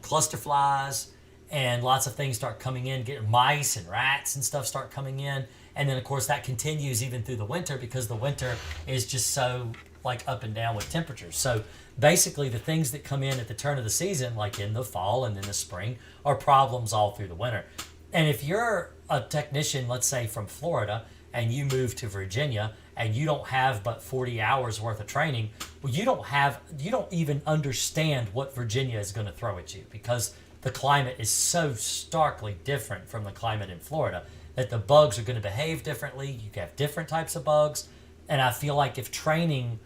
cluster flies, and lots of things start coming in. Get mice and rats and stuff start coming in. And then, of course, that continues even through the winter because the winter is just so like up and down with temperatures. So basically the things that come in at the turn of the season, like in the fall and in the spring, are problems all through the winter. And if you're a technician, let's say from Florida, and you move to Virginia and you don't have but 40 hours worth of training, well, you don't even understand what Virginia is going to throw at you because the climate is so starkly different from the climate in Florida that the bugs are going to behave differently. You have different types of bugs. And I feel like if training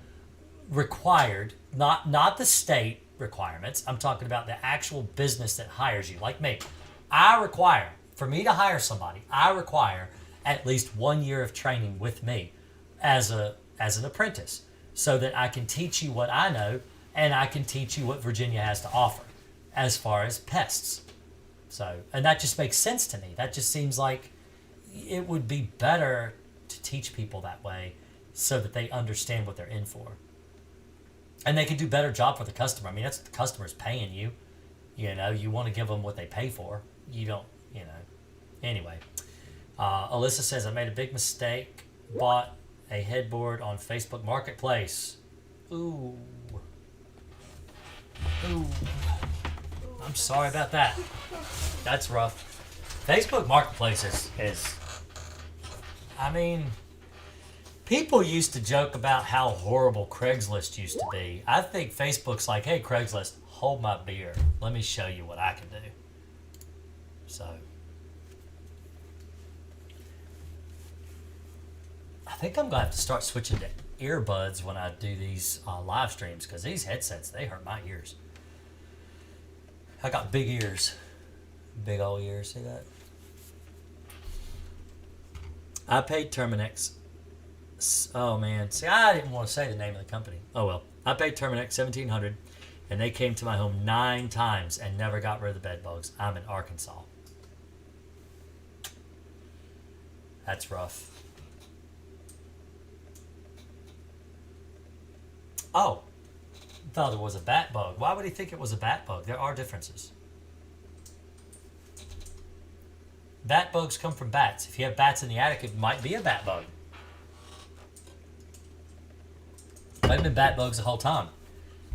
required, not the state requirements, I'm talking about the actual business that hires you, like me. For me to hire somebody, I require at least 1 year of training with me as an apprentice so that I can teach you what I know and I can teach you what Virginia has to offer as far as pests. So, and that just makes sense to me. That just seems like it would be better to teach people that way so that they understand what they're in for. And they can do a better job for the customer. I mean, that's the customer's paying you. You want to give them what they pay for. You don't, Anyway, Alyssa says, I made a big mistake. Bought a headboard on Facebook Marketplace. Ooh. Ooh. I'm sorry about that. That's rough. Facebook Marketplace is I mean, people used to joke about how horrible Craigslist used to be. I think Facebook's like, hey, Craigslist, hold my beer. Let me show you what I can do. So, I think I'm going to have to start switching to earbuds when I do these live streams, because these headsets, they hurt my ears. I got big ears. Big old ears, see that? I paid Terminex. Oh man, see, I didn't want to say the name of the company. Oh well, I paid Terminex $1,700, and they came to my home 9 times and never got rid of the bed bugs. I'm in Arkansas. That's rough. Oh, I thought it was a bat bug. Why would he think it was a bat bug? There are differences. Bat bugs come from bats. If you have bats in the attic, it might be a bat bug. Might have been bat bugs the whole time.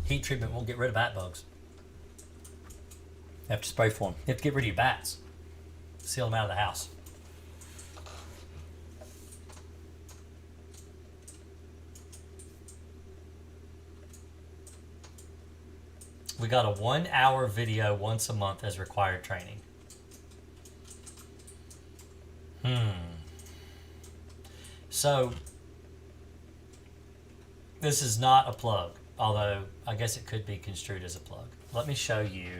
Heat treatment won't get rid of bat bugs. You have to spray for them. You have to get rid of your bats. Seal them out of the house. We got a 1-hour video once a month as required training. So, this is not a plug, although I guess it could be construed as a plug. Let me show you.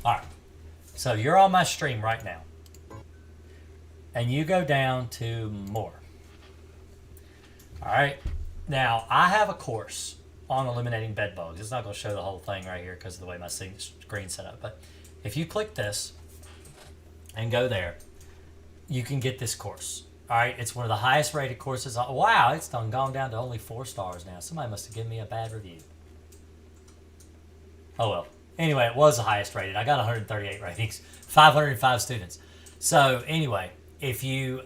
Alright, so you're on my stream right now. And you go down to more. Alright, now I have a course on eliminating bed bugs. It's not going to show the whole thing right here because of the way my screen's set up. But if you click this and go there, you can get this course. All right, it's one of the highest rated courses. Wow, it's gone down to only 4 stars now. Somebody must have given me a bad review. Oh well. Anyway, it was the highest rated. I got 138 ratings, 505 students. So anyway, if you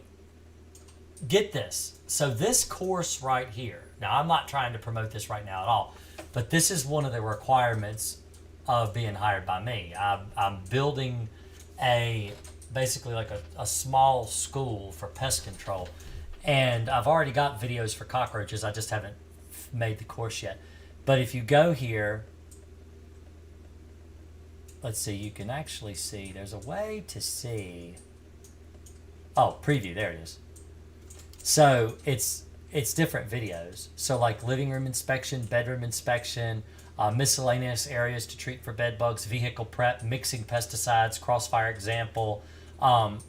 get this, so this course right here, now I'm not trying to promote this right now at all, but this is one of the requirements of being hired by me. I'm building basically like a small school for pest control, and I've already got videos for cockroaches. I just haven't made the course yet. But if you go here, let's see, you can actually see, there's a way to see, oh, preview, there it is. So it's different videos. So like living room inspection, bedroom inspection, miscellaneous areas to treat for bed bugs, vehicle prep, mixing pesticides, crossfire example,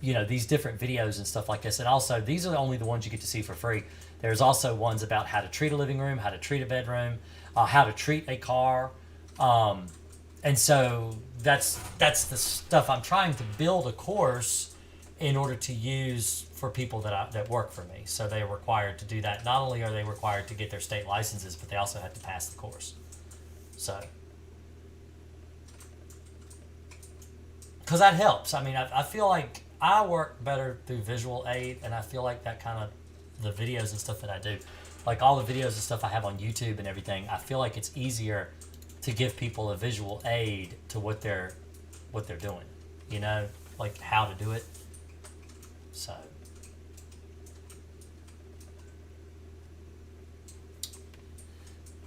these different videos and stuff like this. And also, these are only the ones you get to see for free. There's also ones about how to treat a living room, how to treat a bedroom, how to treat a car. And so that's the stuff I'm trying to build a course in order to use for people that work for me. So they're required to do that. Not only are they required to get their state licenses, but they also have to pass the course. So, because that helps. I mean, I feel like I work better through visual aid, and I feel like that kind of, the videos and stuff that I do, like all the videos and stuff I have on YouTube and everything, I feel like it's easier to give people a visual aid to what they're doing, like how to do it. So,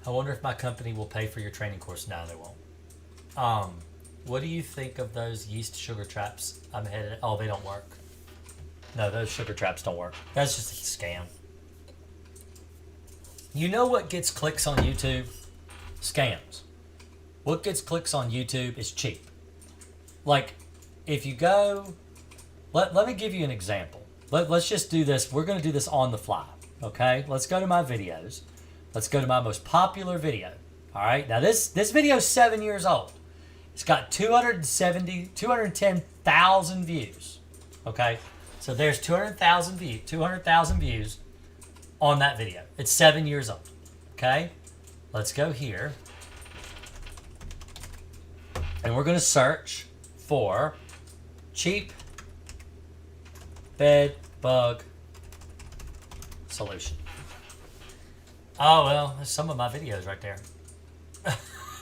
I wonder if my company will pay for your training course. No, they won't. What do you think of those yeast sugar traps? Oh, they don't work. No, those sugar traps don't work. That's just a scam. You know what gets clicks on YouTube? Scams. What gets clicks on YouTube is cheap. Like, if you go... Let me give you an example. Let's just do this. We're going to do this on the fly. Okay? Let's go to my videos. Let's go to my most popular video. All right? Now, this video is 7 years old. It's got 210,000 views. Okay? So there's 200,000 views on that video. It's 7 years old. Okay? Let's go here. And we're going to search for cheap bed bug solution. Oh, well, there's some of my videos right there.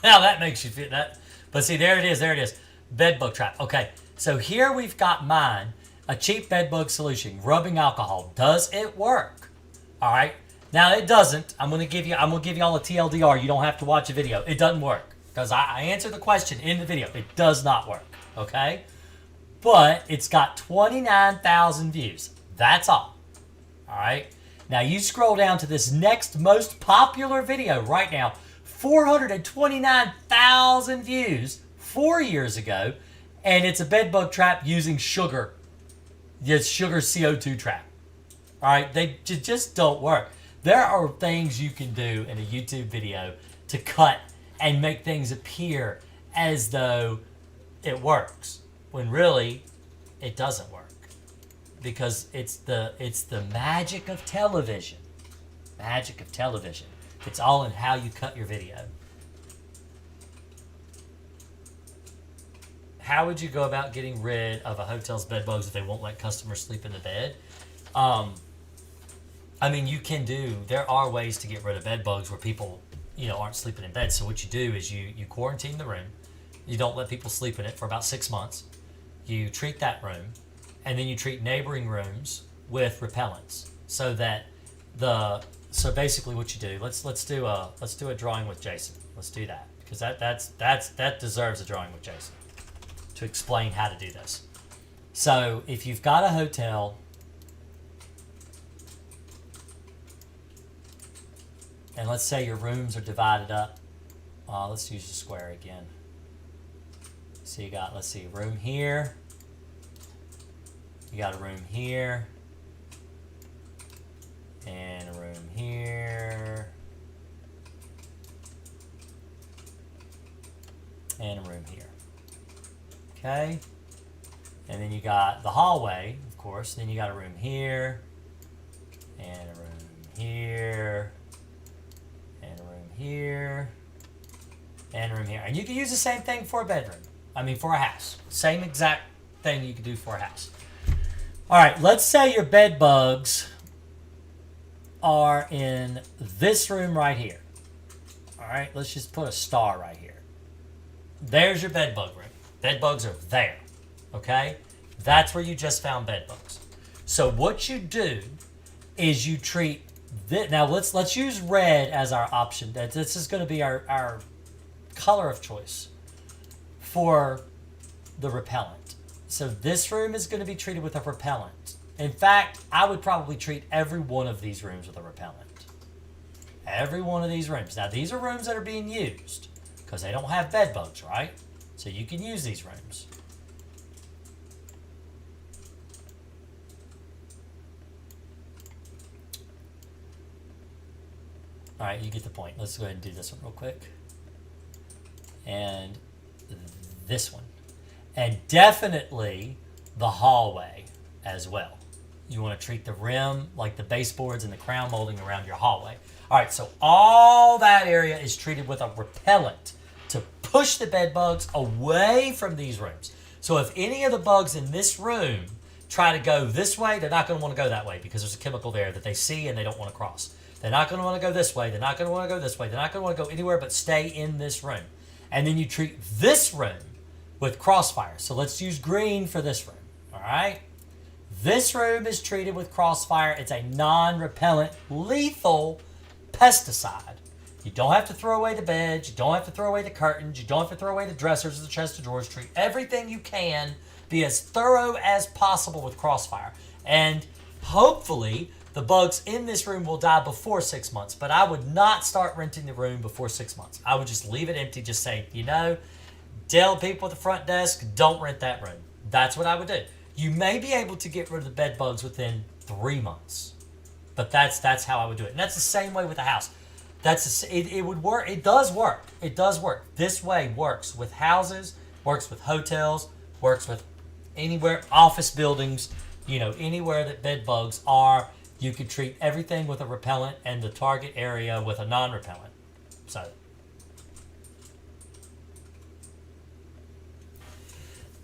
Now that makes you feel that. But see, there it is. There it is. Bed bug trap. Okay, so here we've got mine. A cheap bed bug solution. Rubbing alcohol. Does it work? All right. Now it doesn't. I'm gonna give y'all a TLDR. You don't have to watch a video. It doesn't work because I answered the question in the video. It does not work. Okay. But it's got 29,000 views. That's all. All right. Now you scroll down to this next most popular video right now. 429,000 views 4 years ago, and it's a bed bug trap using sugar. It's sugar CO2 trap. All right, they just don't work. There are things you can do in a YouTube video to cut and make things appear as though it works, when really it doesn't work, because it's the magic of television. Magic of television. It's all in how you cut your video. How would you go about getting rid of a hotel's bed bugs if they won't let customers sleep in the bed? I mean, you can do. There are ways to get rid of bed bugs where people, aren't sleeping in bed. So what you do is you quarantine the room. You don't let people sleep in it for about 6 months. You treat that room, and then you treat neighboring rooms with repellents, so that So basically, what you do, let's do a drawing with Jason. Let's do that, because that deserves a drawing with Jason to explain how to do this. So if you've got a hotel, and let's say your rooms are divided up, let's use the square again. So you got, let's see, a room here. You got a room here. And a room here. And a room here. Okay? And then you got the hallway, of course. Then you got a room here. And a room here. And a room here. And a room here. And you can use the same thing for a bedroom. For a house. Same exact thing you could do for a house. Alright, let's say your bed bugs are in this room right here. Alright, let's just put a star right here. There's your bed bug room. Bed bugs are there. Okay? That's where you just found bed bugs. So what you do is you treat this. Now let's use red as our option. This is going to be our color of choice for the repellent. So this room is going to be treated with a repellent. In fact, I would probably treat every one of these rooms with a repellent. Every one of these rooms. Now, these are rooms that are being used because they don't have bed bugs, right? So you can use these rooms. All right, you get the point. Let's go ahead and do this one real quick. And this one. And definitely the hallway as well. You want to treat the rim, like the baseboards and the crown molding around your hallway. All right, so all that area is treated with a repellent to push the bed bugs away from these rooms. So if any of the bugs in this room try to go this way, they're not going to want to go that way because there's a chemical there that they see and they don't want to cross. They're not going to want to go this way. They're not going to want to go this way. They're not going to want to go anywhere but stay in this room. And then you treat this room with crossfire. So let's use green for this room. All right? This room is treated with crossfire. It's a non-repellent, lethal pesticide. You don't have to throw away the beds. You don't have to throw away the curtains. You don't have to throw away the dressers or the chest of drawers. Treat everything you can. Be as thorough as possible with crossfire. And hopefully the bugs in this room will die before 6 months. But I would not start renting the room before 6 months. I would just leave it empty. Just say, tell people at the front desk, don't rent that room. That's what I would do. You may be able to get rid of the bed bugs within 3 months. But that's how I would do it. And that's the same way with the house. It would work. It does work. It does work. This way works with houses, works with hotels, works with anywhere, office buildings, anywhere that bed bugs are. You could treat everything with a repellent and the target area with a non-repellent. So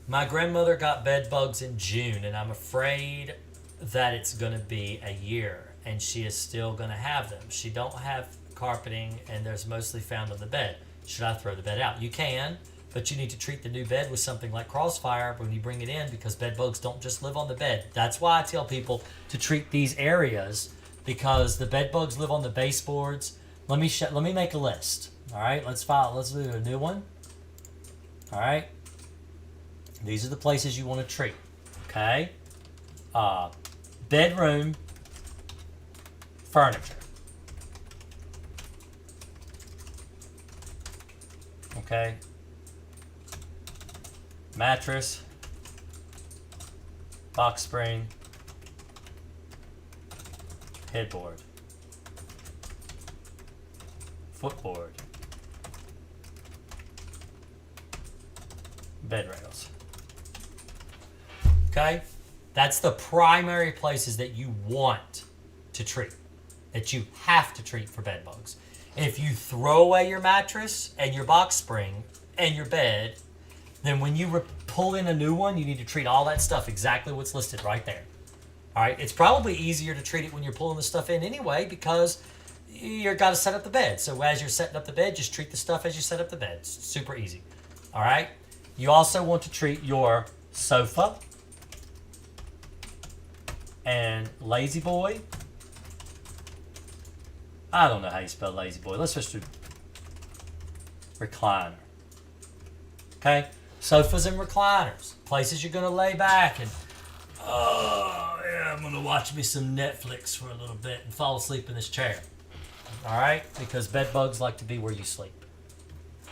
My grandmother got bed bugs in June, and I'm afraid that it's going to be a year, and she is still going to have them. She don't have carpeting, and there's mostly found on the bed. Should I throw the bed out? You can, but you need to treat the new bed with something like Crossfire when you bring it in, because bed bugs don't just live on the bed. That's why I tell people to treat these areas, because the bed bugs live on the baseboards. Let me make a list. All right, let's do a new one. All right. These are the places you want to treat. Okay. Bedroom furniture. Okay. Mattress. Box spring. Headboard. Footboard. Bed rails. Okay? That's the primary places that you want to treat, that you have to treat for bed bugs. If you throw away your mattress and your box spring and your bed, then when you pull in a new one, you need to treat all that stuff exactly what's listed right there. All right? It's probably easier to treat it when you're pulling the stuff in anyway, because you've got to set up the bed. So as you're setting up the bed, just treat the stuff as you set up the bed. It's super easy. All right? You also want to treat your sofa and lazy boy. I don't know how you spell lazy boy. Let's just do recliner. Okay? Sofas and recliners. Places you're going to lay back and, oh, yeah, I'm going to watch me some Netflix for a little bit and fall asleep in this chair. All right? Because bed bugs like to be where you sleep.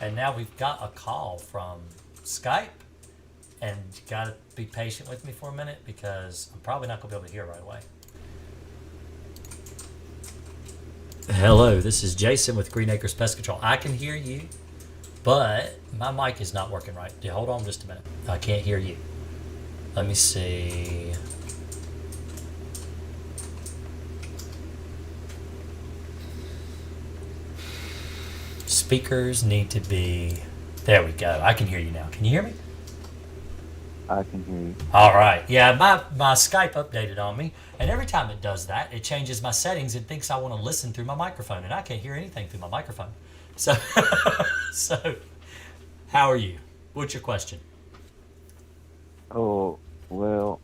And now we've got a call from Skype. And you got to be patient with me for a minute, because I'm probably not going to be able to hear right away. Hello, this is Jason with Green Acres Pest Control. I can hear you, but my mic is not working right. Hold on just a minute. I can't hear you. Let me see. Speakers need to be... There we go. I can hear you now. Can you hear me? I can hear you. All right. Yeah, my Skype updated on me, and every time it does that, it changes my settings and thinks I want to listen through my microphone, and I can't hear anything through my microphone. So, how are you? What's your question? Oh, well,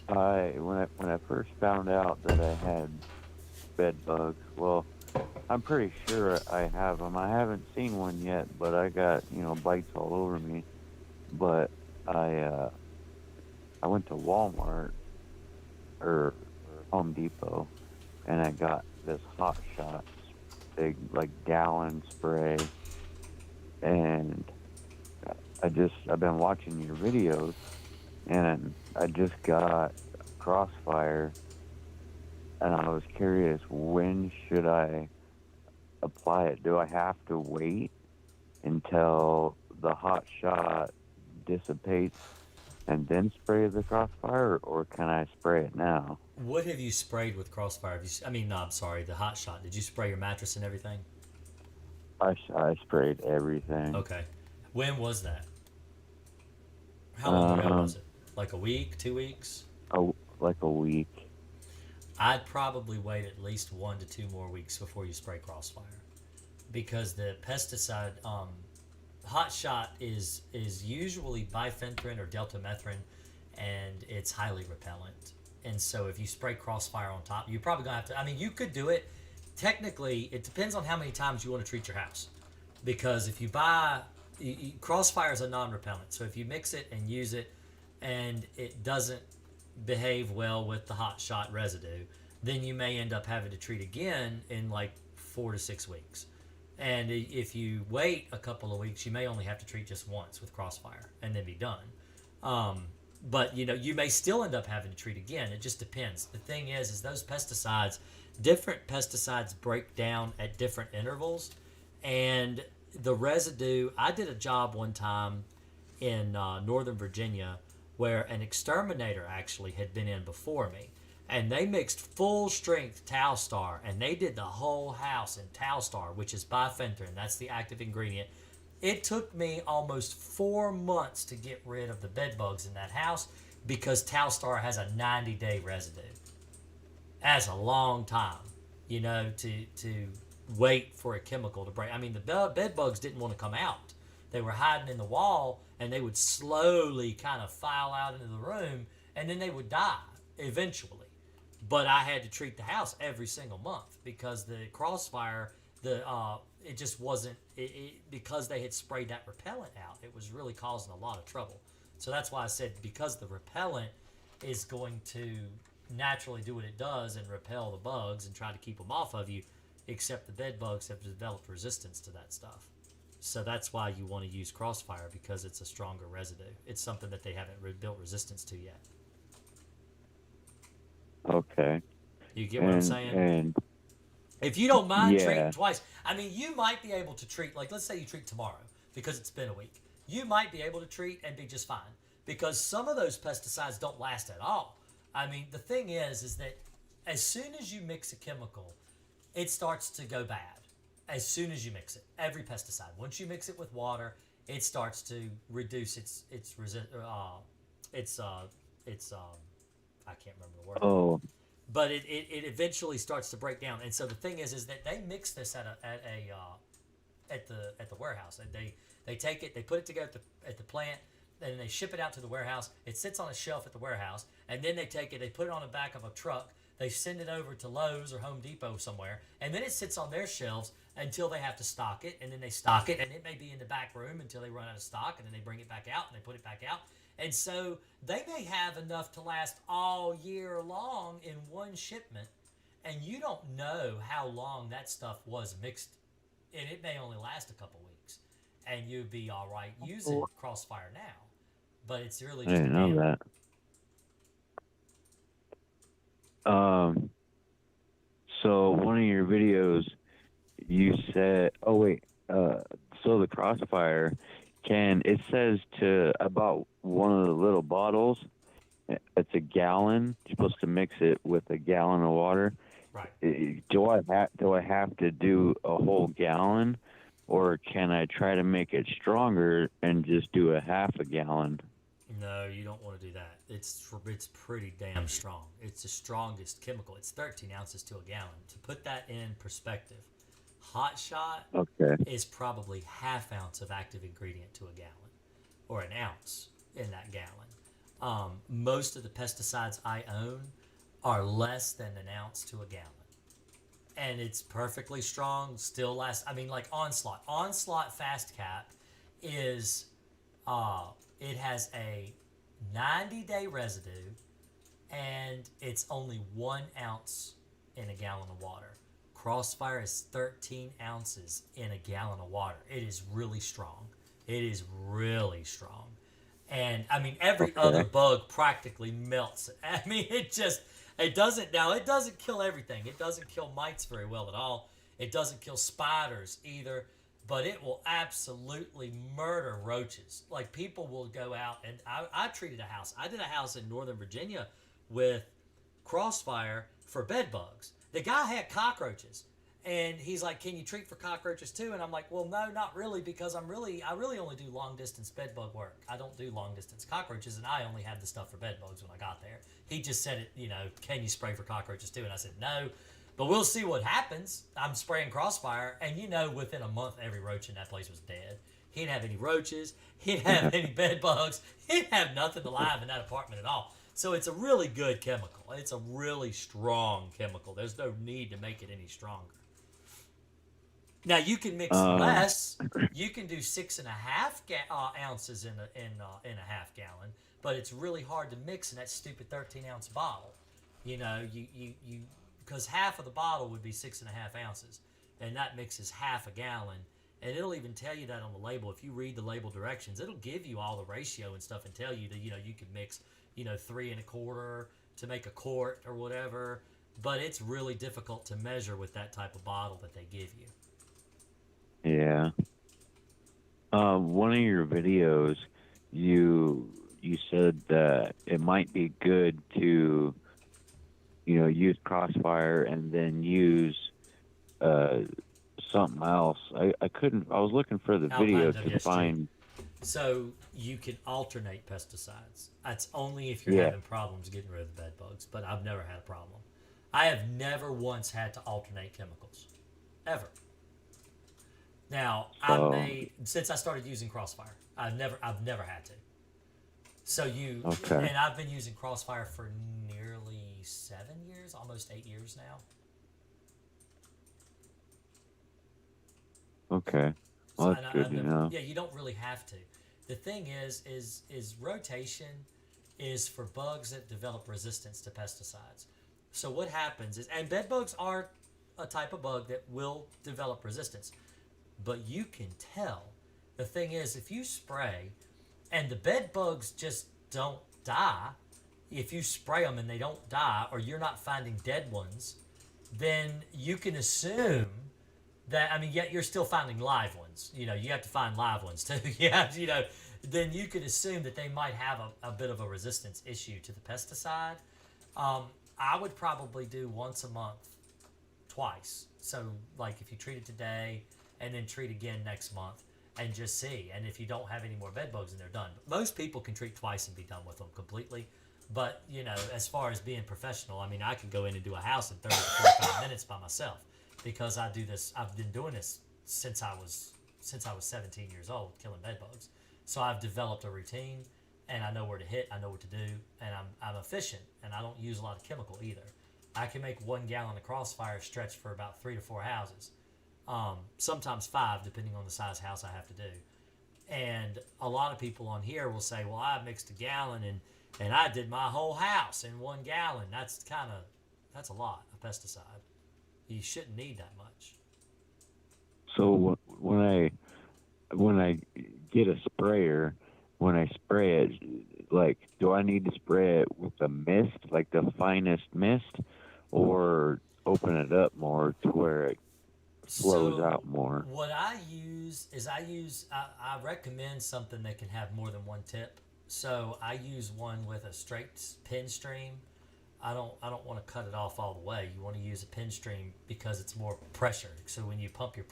when I first found out that I had bed bugs, well, I'm pretty sure I have them. I haven't seen one yet, but I got, bites all over me. But I went to Walmart or Home Depot, and I got this Hot Shots big gallon spray, and I've been watching your videos, and I just got Crossfire, and I was curious, when should I apply it? Do I have to wait until the Hot Shot dissipates and then spray the Crossfire, or can I spray it now? What have you sprayed with Crossfire? The Hot Shot. Did you spray your mattress and everything? I sprayed everything. Okay. When was that? How long ago was it? Like a week, 2 weeks? Like a week. I'd probably wait at least 1 to 2 more weeks before you spray Crossfire, because the pesticide Hot Shot is usually bifenthrin or deltamethrin, and it's highly repellent. And so if you spray Crossfire on top, you're probably going to have to... you could do it. Technically, it depends on how many times you want to treat your house. Because if you buy... Crossfire is a non-repellent. So if you mix it and use it, and it doesn't behave well with the Hot Shot residue, then you may end up having to treat again in 4 to 6 weeks. And if you wait a couple of weeks, you may only have to treat just once with Crossfire and then be done. But you may still end up having to treat again. It just depends. The thing is those pesticides, different pesticides break down at different intervals, and the residue. I did a job one time in Northern Virginia where an exterminator actually had been in before me, and they mixed full strength Talstar, and they did the whole house in Talstar, which is bifenthrin. That's the active ingredient. It took me almost 4 months to get rid of the bed bugs in that house because Talstar has a 90-day residue. That's a long time, to wait for a chemical to break. I mean, the bed bugs didn't want to come out. They were hiding in the wall, and they would slowly kind of file out into the room, and then they would die eventually. But I had to treat the house every single month because the crossfire, it just wasn't because they had sprayed that repellent out. It was really causing a lot of trouble. So that's why I said because the repellent is going to naturally do what it does and repel the bugs and try to keep them off of you, except the bed bugs have developed resistance to that stuff. So that's why you want to use crossfire, because it's a stronger residue. It's something that they haven't built resistance to yet. Okay. You get what I'm saying? And if you don't mind yeah. treating twice, I mean, you might be able to treat, like, let's say you treat tomorrow because it's been a week. You might be able to treat and be just fine because some of those pesticides don't last at all. I mean, the thing is that as soon as you mix a chemical, it starts to go bad. As soon as you mix it, every pesticide. Once you mix it with water, it starts to reduce its I can't remember the word. Oh. But it eventually starts to break down. And so the thing is that they mix this at the warehouse. They take it, they put it together at the plant, and they ship it out to the warehouse. It sits on a shelf at the warehouse, and then they take it, they put it on the back of a truck, they send it over to Lowe's or Home Depot somewhere, and then it sits on their shelves until they have to stock it, and then they stock it, and it may be in the back room until they run out of stock, and then they bring it back out, and they put it back out. And so they may have enough to last all year long in one shipment, and you don't know how long that stuff was mixed, and it may only last a couple weeks, and you'd be all right using Crossfire now. But it's really just I didn't know that. So one of your videos, you said, so the Crossfire it says to about one of the little bottles, it's a gallon. You're supposed to mix it with a gallon of water. Right. Do I have to do a whole gallon, or can I try to make it stronger and just do a half a gallon? No, you don't want to do that. It's pretty damn strong. It's the strongest chemical. It's 13 ounces to a gallon. To put that in perspective, Hot Shot is probably half ounce of active ingredient to a gallon, or an ounce in that gallon. Most of the pesticides I own are less than an ounce to a gallon. And it's perfectly strong, still lasts. I mean, like Onslaught Fast Cap is, it has a 90-day residue, and it's only 1 ounce in a gallon of water. Crossfire is 13 ounces in a gallon of water. It is really strong. It is really strong. And, I mean, every other bug practically melts it. I mean, it doesn't kill everything. It doesn't kill mites very well at all. It doesn't kill spiders either. But it will absolutely murder roaches. Like, people will go out, and I treated a house. I did a house in Northern Virginia with Crossfire for bed bugs. The guy had cockroaches, and he's like, "Can you treat for cockroaches too?" And I'm like, "Well, no, not really, because I really only do long distance bed bug work. I don't do long distance cockroaches, and I only had the stuff for bed bugs when I got there." He just said it, "Can you spray for cockroaches too?" And I said, "No, but we'll see what happens." I'm spraying Crossfire, and within a month, every roach in that place was dead. He didn't have any roaches. He didn't have any bed bugs. He didn't have nothing alive in that apartment at all. So it's a really good chemical. It's a really strong chemical. There's no need to make it any stronger. Now you can mix less. You can do 6.5 ounces in a half gallon, but it's really hard to mix in that stupid 13-ounce bottle. Because half of the bottle would be 6.5 ounces, and that mixes half a gallon. And it'll even tell you that on the label. If you read the label directions, it'll give you all the ratio and stuff and tell you that you can mix 3 1/4 to make a quart or whatever. But it's really difficult to measure with that type of bottle that they give you. Yeah. One of your videos, you said that it might be good to use Crossfire and then use something else. I couldn't. I was looking for the video Alpine to WSG. find. So you can alternate pesticides. That's only if you're Yeah. having problems getting rid of the bed bugs. But I've never had a problem. I have never once had to alternate chemicals, ever. Now I've So made since I started using Crossfire. I've never had to. So okay, and I've been using Crossfire for nearly 7 years, almost 8 years now. okay. So, Well, that's good I've to never, know. yeah, you don't really have to. The thing is rotation is for bugs that develop resistance to pesticides. So what happens is, and bed bugs are a type of bug that will develop resistance, but you can tell. The thing is, if you spray and the bed bugs just don't die, if you spray them and they don't die, or you're not finding dead ones, then you can assume that, I mean, yet you're still finding live ones. You know, you have to find live ones too. Yeah, you know, then you could assume that they might have a bit of a resistance issue to the pesticide. I would probably do once a month, twice. So, like, if you treat it today and then treat again next month and just see. And if you don't have any more bed bugs, then they're done. Most people can treat twice and be done with them completely. But, you know, as far as being professional, I mean, I could go in and do a house in 30 to 45 minutes by myself because I do this. I've been doing this since I was 17 years old, killing bed bugs. So I've developed a routine, and I know where to hit, I know what to do, and I'm efficient, and I don't use a lot of chemical either. I can make 1 gallon of Crossfire stretch for about 3 to 4 houses, sometimes 5, depending on the size house I have to do. And a lot of people on here will say, "Well, I mixed a gallon and I did my whole house in 1 gallon." That's a lot of pesticide. You shouldn't need that much. So when I get a sprayer, when I spray it, like, do I need to spray it with the mist, like the finest mist, or open it up more to where it flows So out more? what I use is I recommend something that can have more than one tip. So I use one with a straight pin stream. I don't want to cut it off all the way. You want to use a pin stream because it's more pressure. So when you pump your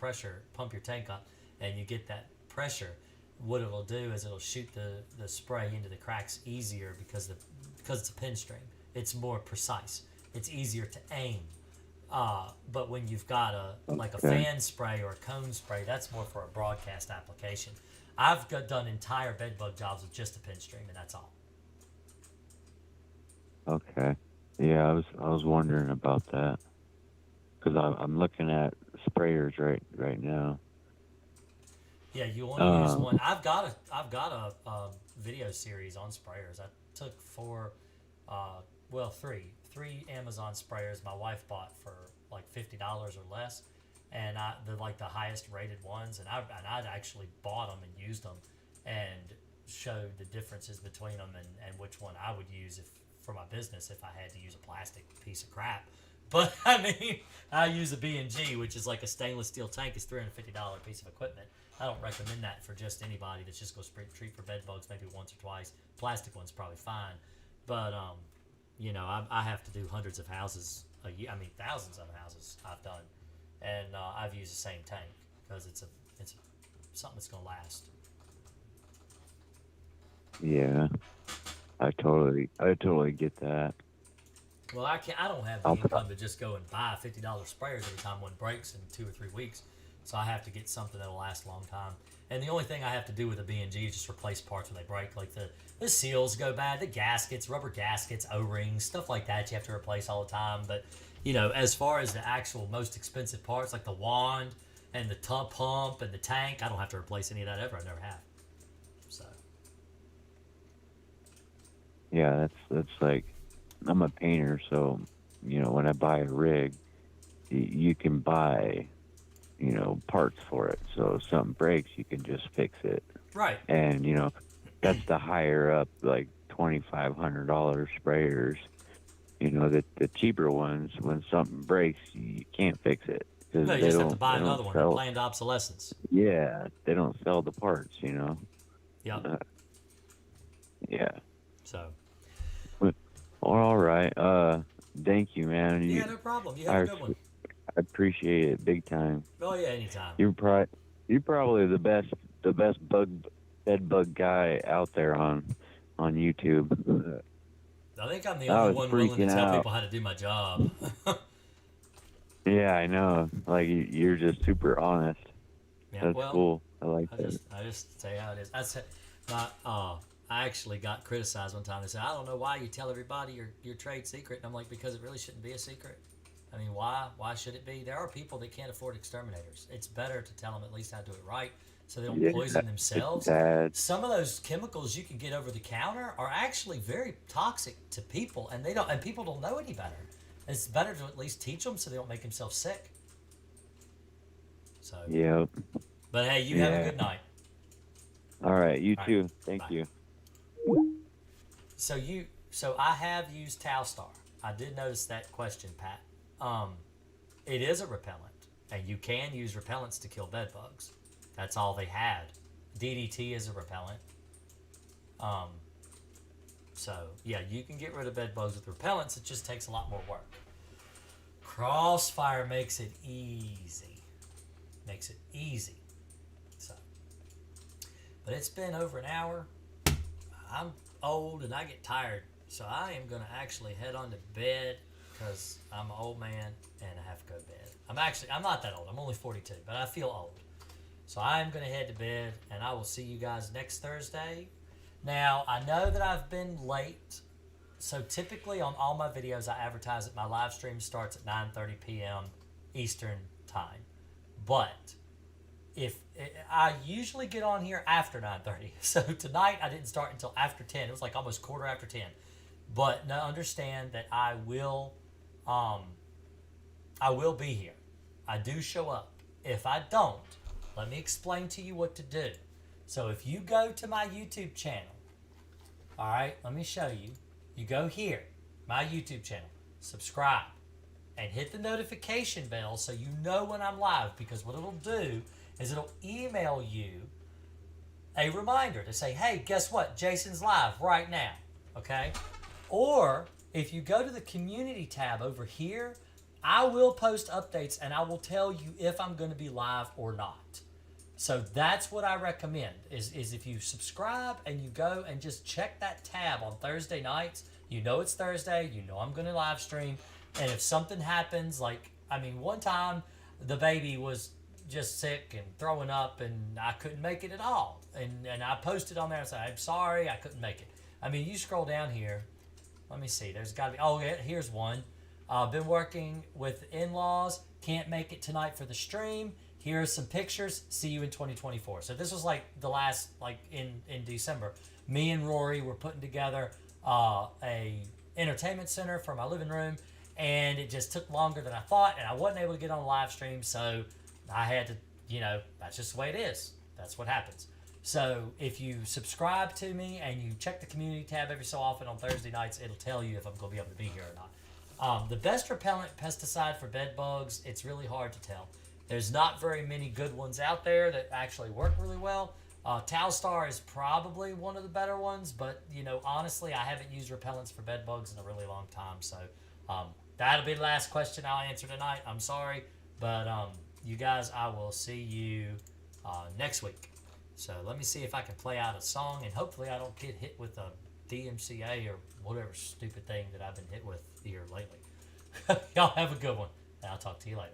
tank up, and you get that pressure, what it'll do is it'll shoot the spray into the cracks easier because it's a pin stream. It's more precise. It's easier to aim. But when you've got like a Okay. fan spray or a cone spray, that's more for a broadcast application. I've done entire bed bug jobs with just a pin stream, and that's all. Okay. Yeah, I was wondering about that because I'm looking at sprayers right now. Yeah, you want to use Um, one. I've got a video series on sprayers. I took three Amazon sprayers my wife bought for like $50 or less, and they're like the highest rated ones. And I'd actually bought them and used them, and showed the differences between them and which one I would use for my business if I had to use a plastic piece of crap. But I mean, I use a B&G, which is like a stainless steel tank. It's $350 piece of equipment. I don't recommend that for just anybody that's just going to treat for bed bugs maybe once or twice. Plastic one's probably fine, but you know, I have to do hundreds of houses a year. I mean, thousands of houses I've done, and I've used the same tank because it's something that's going to last. yeah, I totally get that. Well, I don't have the I'll income to just go and buy $50 sprayers every time one breaks in 2 or 3 weeks. So I have to get something that'll last a long time. And the only thing I have to do with a B&G is just replace parts when they break. Like the seals go bad, the gaskets, rubber gaskets, O-rings, stuff like that you have to replace all the time. But, you know, as far as the actual most expensive parts, like the wand and the pump and the tank, I don't have to replace any of that ever. I never have. So. Yeah, that's like, I'm a painter, so, you know, when I buy a rig, you can buy, you know, parts for it. So if something breaks, you can just fix it. Right. And, you know, that's the higher up, like $2,500 sprayers. You know, the cheaper ones, when something breaks, you can't fix it. Cause No, you they just have don't, to buy they don't another one. sell- Planned obsolescence. Yeah, they don't sell the parts, you know. Yep. Yeah. So. Well, all right. Thank you, man. Yeah, no problem. You have a good one. I appreciate it big time. Oh yeah, anytime. You're probably the best bed bug guy out there on YouTube. I think I'm the I only was one willing to freaking tell out. people how to do my job. Yeah, I know. Like you're just super honest. Yeah, That's well, cool. I like I that. just say how it is. I said, my I actually got criticized one time. They said, I don't know why you tell everybody your trade secret. And I'm like, because it really shouldn't be a secret. I mean, why? Why should it be? There are people that can't afford exterminators. It's better to tell them at least how to do it right, so they don't Yeah, poison it's themselves. bad. Some of those chemicals you can get over the counter are actually very toxic to people, and they don't. And people don't know any better. It's better to at least teach them so they don't make themselves sick. So, Yep. but hey, you have a Yeah. good night. All right. You All right, too. Thank bye. you. So I have used Talstar. I did notice that question, Pat. It is a repellent, and you can use repellents to kill bed bugs. That's all they had. DDT is a repellent. Um, so yeah, you can get rid of bed bugs with repellents. It just takes a lot more work. Crossfire makes it easy. Makes it easy. So, but it's been over an hour. I'm old and I get tired, so I am gonna actually head on to bed because I'm an old man and I have to go to bed. I'm not that old. I'm only 42, but I feel old. So I'm gonna head to bed, and I will see you guys next Thursday. Now I know that I've been late, so typically on all my videos I advertise that my live stream starts at 9:30 p.m. Eastern time, but if I usually get on here after 9:30, so tonight I didn't start until after 10. It was like almost quarter after 10. But now understand that I will be here. I do show up. If I don't, let me explain to you what to do. So if you go to my YouTube channel, all right, let me show you. You go here, my YouTube channel, subscribe, and hit the notification bell so you know when I'm live, because what it'll do is it'll email you a reminder to say, hey, guess what? Jason's live right now, okay? Or if you go to the community tab over here, I will post updates and I will tell you if I'm going to be live or not. So that's what I recommend is if you subscribe and you go and just check that tab on Thursday nights, you know it's Thursday, you know I'm going to live stream. And if something happens, like, I mean, one time the baby was just sick and throwing up and I couldn't make it at all. And I posted on there and said, I'm sorry, I couldn't make it. I mean, you scroll down here. Let me see. There's got to be, oh, yeah, here's one. Been working with in-laws. Can't make it tonight for the stream. Here's some pictures. See you in 2024. So this was like the last, like in December. Me and Rory were putting together a entertainment center for my living room, and it just took longer than I thought, and I wasn't able to get on a live stream, so I had to, that's just the way it is. That's what happens. So if you subscribe to me and you check the community tab every so often on Thursday nights, it'll tell you if I'm going to be able to be here or not. The best repellent pesticide for bed bugs, it's really hard to tell. There's not very many good ones out there that actually work really well. Talstar is probably one of the better ones, but honestly, I haven't used repellents for bed bugs in a really long time. So that'll be the last question I'll answer tonight. I'm sorry, but you guys, I will see you next week. So let me see if I can play out a song, and hopefully I don't get hit with a DMCA or whatever stupid thing that I've been hit with here lately. Y'all have a good one, and I'll talk to you later.